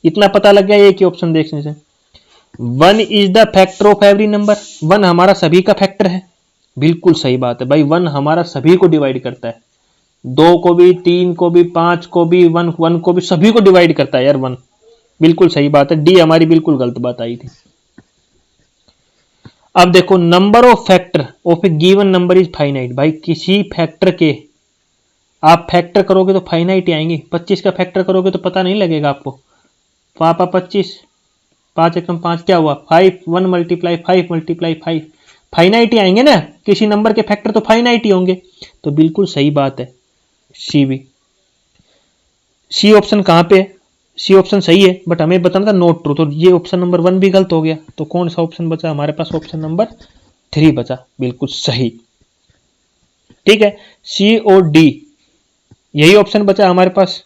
इतना पता लग गया एक ही ऑप्शन देखने से। 1 is the factor of every number, 1 हमारा सभी का फैक्टर है, बिल्कुल सही बात है भाई, 1 हमारा सभी को डिवाइड करता है, 2 को भी, 3 को भी, 5 को भी, 1 को भी, सभी को डिवाइड करता है यार 1, बिल्कुल सही बात है। डी हमारी बिल्कुल गलत बात आई थी। अब देखो, number of factor of A given number is finite, भाई किसी फैक्टर के आप फैक्टर करोगे तो फाइनाइट ही आएंगे, 25 का फैक्टर करोगे तो पता नहीं लगेगा आपको, पापा 25, 5 एकम 5 क्या हुआ 5, 1 मल्टीप्लाई 5 मल्टीप्लाई 5, फाइनाइट ही आएंगे ना, किसी नंबर के फैक्टर तो फाइनाइट ही होंगे, तो बिल्कुल सही बात है सी भी। सी ऑप्शन कहां पे है, सी ऑप्शन सही है बट हमें बताना था नोट ट्रू, तो ये ऑप्शन नंबर 1 भी गलत हो गया, तो कौन सा ऑप्शन बचा हमारे पास, ऑप्शन नंबर 3 बचा, बिल्कुल सही। ठीक है, सी और डी यही ऑप्शन बचा हमारे पास।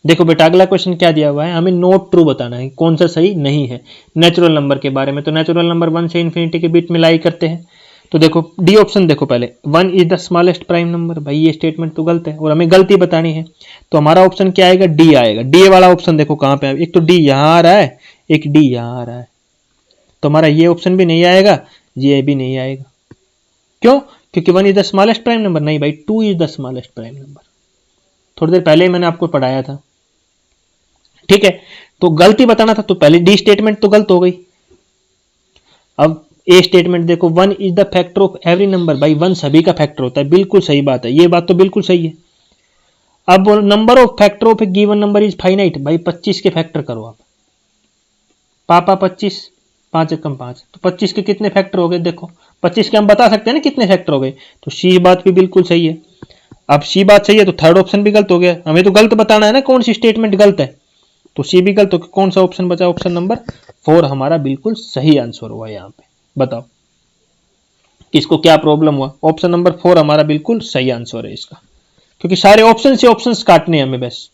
देखो बेटा, अगला क्वेश्चन क्या दिया हुआ है, हमें नोट ट्रू बताना है, कौन सा सही नहीं है नेचुरल नंबर के बारे में। तो नेचुरल नंबर 1 से इन्फिनिटी के बीच में लाई करते हैं, तो देखो डी ऑप्शन देखो पहले, 1 is the smallest prime number, भाई ये स्टेटमेंट तो गलत है और हमें गलती बतानी है, तो हमारा ऑप्शन क्या आएगा, डी आएगा। डी वाला ऑप्शन देखो कहां पे है, एक तो डी यहां आ रहा है, एक डी यहां आ रहा है, तो हमारा ये ऑप्शन भी नहीं आएगा, ये भी नहीं आएगा। क्यों, क्योंकि 1 is the smallest prime number, नहीं भाई 2 is the smallest prime number, थोड़ी देर पहले ही मैंने आपको पढ़ाया था। ठीक है, तो गलती बताना था, तो पहले डी स्टेटमेंट तो गलत हो गई। अब ए स्टेटमेंट देखो, 1 is the factor of every number, भाई 1 सभी का फैक्टर होता है, बिल्कुल सही बात है, ये बात तो बिल्कुल सही है। अब number of factor of A given number is finite, भाई 25 के फैक्टर करो आप, पापा 25, 5 एकम 5, तो 25 के कितने फैक्टर हो गए, देखो 25 के हम बता सकते हैं ना कितने फैक्टर हो गए, तो सी बात भी बिल्कुल सही है। अब सी बात सही है तो थर्ड ऑप्शन भी गलत हो गया, हमें तो गलत बताना है ना कौन सी स्टेटमेंट गलत है, तो सी भी गलत, तो कौन सा ऑप्शन बचा, ऑप्शन नंबर 4 हमारा बिल्कुल सही आंसर हुआ यहाँ पे। बताओ किसको क्या प्रॉब्लम हुआ, ऑप्शन नंबर 4 हमारा बिल्कुल सही आंसर है इसका, क्योंकि सारे ऑप्शन से ऑप्शन काटने हैं हमें बस,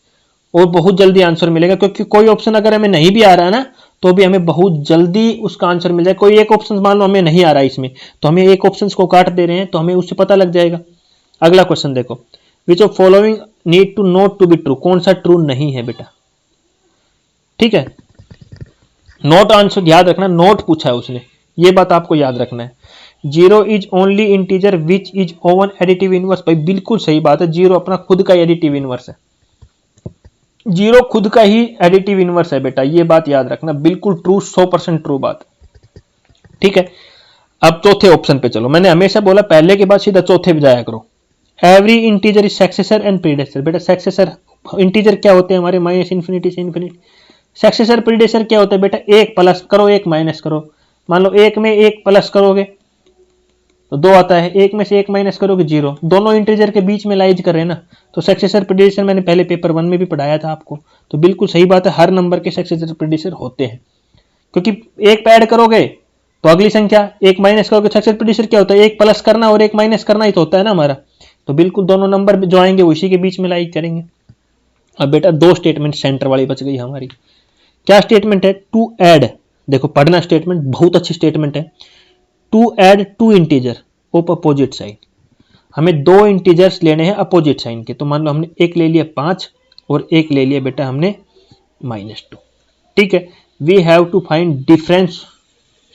और बहुत जल्दी आंसर मिलेगा, क्योंकि कोई ऑप्शन अगर हमें नहीं भी आ रहा है ना तो भी हमें बहुत जल्दी उसका आंसर मिल जाए। कोई एक ऑप्शन मान लो हमें नहीं आ रहा है इसमें, तो हमें एक ऑप्शन को काट दे रहे हैं तो हमें उससे पता लग जाएगा। अगला क्वेश्चन देखो, which of following need to note to be true, कौन सा ट्रू नहीं है बेटा। ठीक है, नोट आंसर याद रखना, नोट पूछा है उसने, ये बात आपको याद रखना है। 0 is only integer which is oven additive inverse, भाई बिल्कुल सही बात है, 0 अपना खुद का एडिटिव इनवर्स है, 0 खुद का ही एडिटिव इनवर्स है बेटा, ये बात याद रखना, बिल्कुल ट्रू, 100% ट्रू बात। ठीक है, अब चौथे ऑप्शन पे चलो। मैंने हमेशा बोला पहले के बाद सीधा चौथे पे जाया करो। Every integer is successor and predecessor. बेटा सक्सेसर इंटीजर क्या होते हैं हमारे, माइनस इन्फिनिटी से इन्फिनिटी। सक्सेसर प्रीडेसेसर क्या होता है बेटा, एक प्लस करो एक माइनस करो। मान लो एक में एक प्लस करोगे तो 2 आता है, एक में से एक माइनस करोगे 0। दोनों इंटीजर के बीच में लाइज कर रहे हैं ना, तो सक्सेसर प्रीडेसेसर मैंने पहले पेपर 1 में भी पढ़ाया था आपको। तो बिल्कुल सही बात है, हर नंबर के सक्सेसर प्रीडेसेसर होते हैं, क्योंकि एक पे ऐड करोगे तो अगली संख्या, एक माइनस करोगे। सक्सेसर प्रीडेसेसर क्या होता है, एक प्लस करना और एक माइनस करना ही तो होता है ना हमारा। तो बिल्कुल दोनों नंबर जो आएंगे उसी के बीच में लाइज करेंगे। अब बेटा 2 स्टेटमेंट सेंटर वाली बच गई हमारी। क्या स्टेटमेंट है, टू ऐड। देखो पढ़ना स्टेटमेंट, बहुत अच्छी स्टेटमेंट है। To add two integer of opposite sign. हमें 2 इंटीजर्स लेने हैं अपोजिट साइन के। तो मान लो हमने एक ले लिया 5 और एक ले लिया बेटा हमने -2। ठीक है, we have to find difference.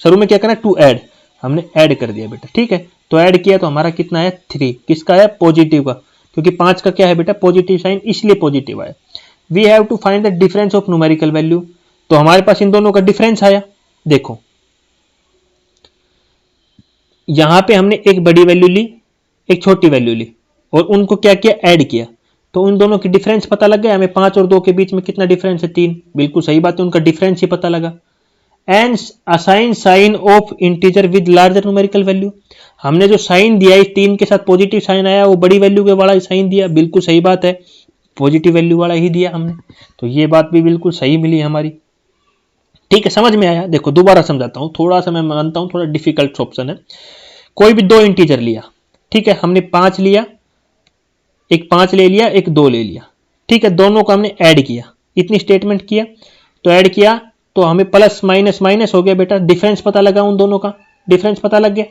शुरू में क्या करना है, टू ऐड, हमने ऐड कर दिया बेटा। ठीक है, तो ऐड किया तो हमारा कितना है 3। किसका है, पॉजिटिव का, क्योंकि 5 का क्या है बेटा पॉजिटिव साइन, इसलिए पॉजिटिव आया। We have to find the difference of numerical value. तो हमारे पास इन दोनों का डिफरेंस आया। देखो यहां पे हमने एक बड़ी वैल्यू ली, एक छोटी वैल्यू ली और उनको क्या किया, ऐड किया। तो उन दोनों की डिफरेंस पता लग गया हमें। 5 और 2 के बीच में कितना डिफरेंस है, 3। बिल्कुल सही बात है, उनका डिफरेंस ही पता लगा। And assign sign of integer with larger numerical value. हमने जो साइन दिया इस 3 के साथ पॉजिटिव साइन आया, वो बड़ी वैल्यू के वाला साइन दिया। बिल्कुल सही बात है, पॉजिटिव वैल्यू वाला ही दिया हमने। तो ये बात भी बिल्कुल सही मिली हमारी। ठीक है, समझ में आया। देखो दोबारा समझाता हूं, थोड़ा सा मैं मानता हूं थोड़ा डिफिकल्ट ऑप्शन है। कोई भी 2 इंटीजर लिया, ठीक है, हमने 5 लिया, एक 5 ले लिया, एक 2 ले लिया। ठीक है, दोनों को हमने ऐड किया, इतनी स्टेटमेंट किया। तो ऐड किया तो हमें प्लस माइनस माइनस हो गया बेटा, डिफरेंस पता लगा, उन दोनों का डिफरेंस पता लग गया,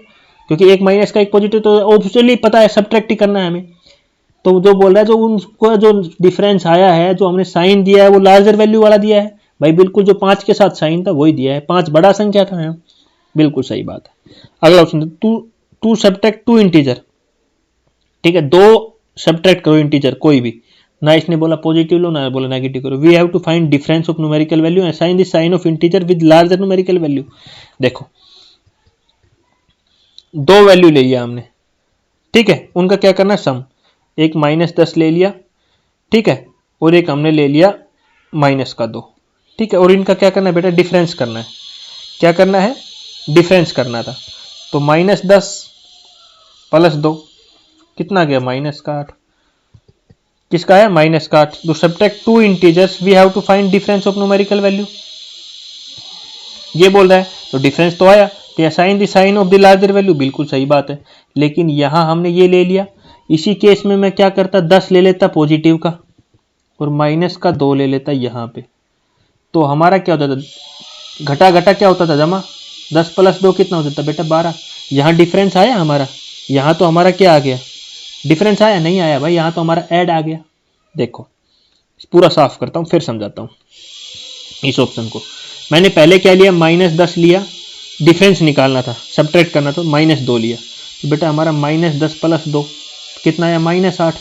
क्योंकि एक माइनस का एक पॉजिटिव, तो ऑब्वियसली पता है, सब्ट्रैक्ट ही करना है हमें। तो जो बोल रहा है, जो उनको जो डिफरेंस आया है, जो हमने साइन दिया है वो लार्जर वैल्यू वाला दिया है भाई। बिल्कुल जो 5 के साथ साइन था वही दिया है, 5 बड़ा संख्या था यहाँ। बिल्कुल सही बात है। अगला option, to subtract two integer. ठीक है, 2 सब्ट्रैक्ट करो इंटीजर कोई भी, ना इसने बोला पॉजिटिव लो ना बोला नेगेटिव करो। We have to find difference of numerical value and assign the sign of integer with larger numerical value. देखो 2 वैल्यू ले लिया हमने, ठीक है, उनका क्या करना है, सम। एक -10 ले लिया, ठीक है, और एक हमने ले लिया -2। ठीक है, और इनका क्या करना है बेटा, डिफरेंस करना है। क्या करना है, डिफरेंस करना था। तो -10 + 2 कितना गया, -8। किसका है, -8। तो subtract two integers, we have to find difference of numerical value, ये बोल रहा है। तो डिफरेंस तो आया, तो assign the sign of the larger value, बिल्कुल सही बात है। लेकिन यहां हमने ये ले लिया, इसी केस में मैं क्या करता, 10 ले लेता पॉजिटिव का और -2 ले लेता यहां पे। तो हमारा क्या होता था, घटा घटा क्या होता था, जमा। 10 + 2 कितना होता था बेटा, 12। यहां डिफरेंस आया हमारा, यहां तो हमारा क्या आ गया, डिफरेंस आया, नहीं आया भाई, यहां तो हमारा ऐड आ गया। देखो पूरा साफ करता हूं, फिर समझाता हूं इस ऑप्शन को। मैंने पहले क्या लिया, -10 लिया, डिफरेंस निकालना था, सब्ट्रैक्ट करना था, -2 लिया। तो बेटा हमारा -10 + 2 कितना आया, -8।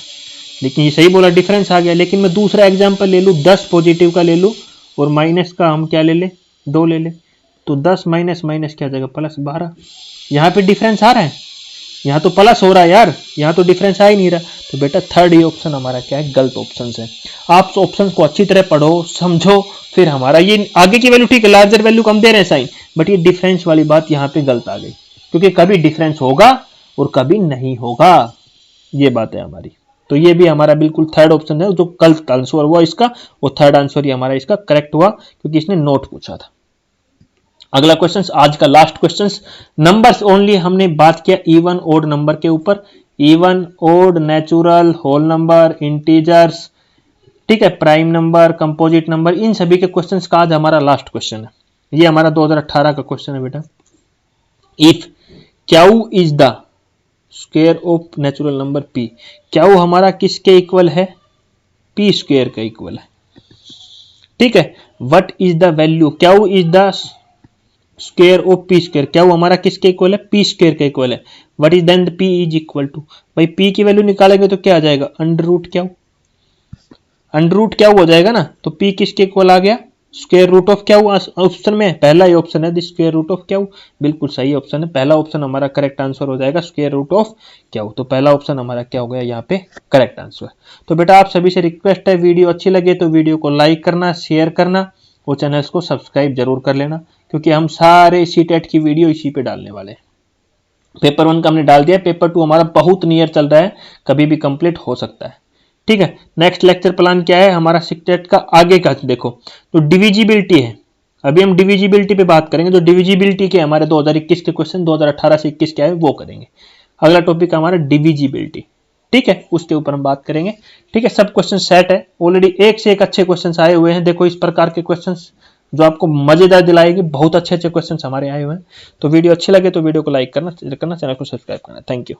लेकिन ये सही बोला, डिफरेंस आ गया। लेकिन मैं दूसरा एग्जाम्पल ले लूँ, 10 पॉजिटिव का ले लूँ और माइनस का हम क्या ले ले, 2 ले ले। तो 10 माइनस माइनस क्या जाएगा, +12। यहाँ पे डिफरेंस आ रहा है, यहाँ तो प्लस हो रहा है यार, यहाँ तो डिफरेंस आ ही नहीं रहा। तो बेटा थर्ड ये ऑप्शन हमारा क्या है, गलत ऑप्शन है। आप ऑप्शन को अच्छी तरह पढ़ो, समझो, फिर हमारा ये आगे की वैल्यू ठीक है, लार्जर वैल्यू कम दे रहे हैं साइन, बट ये डिफरेंस वाली बात यहाँ पे गलत आ गई, क्योंकि कभी डिफरेंस होगा और कभी नहीं होगा, ये बात है हमारी। तो ये भी हमारा बिल्कुल थर्ड ऑप्शन है, जो गलत आंसर हुआ इसका, वो थर्ड आंसर ही हमारा इसका करेक्ट हुआ, क्योंकि इसने नोट पूछा था। अगला क्वेश्चन, आज का लास्ट क्वेश्चन, नंबर्स ओनली हमने बात किया इवन ओड नंबर के ऊपर, even odd, natural, whole number, integers, ठीक है, प्राइम नंबर, कंपोजिट नंबर, इन सभी के क्वेश्चंस का आज हमारा लास्ट क्वेश्चन है। ये हमारा 2018 का क्वेश्चन है बेटा। If Q is the square of natural number P, Q हमारा किसके इक्वल है, पी स्क्वायर का इक्वल है, ठीक है। What is the value, Q is the square of P square, क्या वो हमारा किसके इक्वल है, पी स्क्वायर के इक्वल है। What is then P is equal to, भाई पी की वैल्यू निकालेंगे तो क्या आ जाएगा, अंडर रूट क्या हो जाएगा ना, तो पी किसके इक्वल आ गया, स्क्वायर रूट ऑफ क्या हुआ ऑप्शन में? पहला ही ऑप्शन है, स्क्वायर रूट ऑफ क्या हुआ, बिल्कुल सही ऑप्शन है, पहला ऑप्शन हमारा करेक्ट आंसर हो जाएगा, स्क्वायर रूट ऑफ क्या हो। तो पहला ऑप्शन हमारा क्या हो गया यहाँ पे करेक्ट आंसर। तो बेटा आप सभी से रिक्वेस्ट है, वीडियो अच्छी लगे तो वीडियो को लाइक करना, शेयर करना और चैनल को सब्सक्राइब जरूर कर लेना, क्योंकि हम सारे सीटेट की वीडियो इसी पे डालने वाले हैं। पेपर 1 का हमने डाल दिया, पेपर 2 हमारा बहुत नियर चल रहा है, कभी भी कंप्लीट हो सकता है। ठीक है, नेक्स्ट लेक्चर प्लान क्या है हमारा सीटेट का आगे का, देखो तो डिविजिबिलिटी है, अभी हम डिविजिबिलिटी पे बात करेंगे। तो डिविजिबिलिटी के हमारे 2021 के क्वेश्चन 2018 से 21 क्या है वो करेंगे। अगला टॉपिक हमारा डिविजिबिलिटी, ठीक है, उसके ऊपर हम बात करेंगे। ठीक है, सब क्वेश्चन सेट है, ऑलरेडी एक से एक अच्छे क्वेश्चन आए हुए हैं। देखो इस प्रकार के क्वेश्चन जो आपको मजेदार दिलाएगी, बहुत अच्छे अच्छे क्वेश्चन हमारे आए हुए हैं। तो वीडियो अच्छी लगे तो वीडियो को लाइक करना, चैनल को सब्सक्राइब करना। Thank you.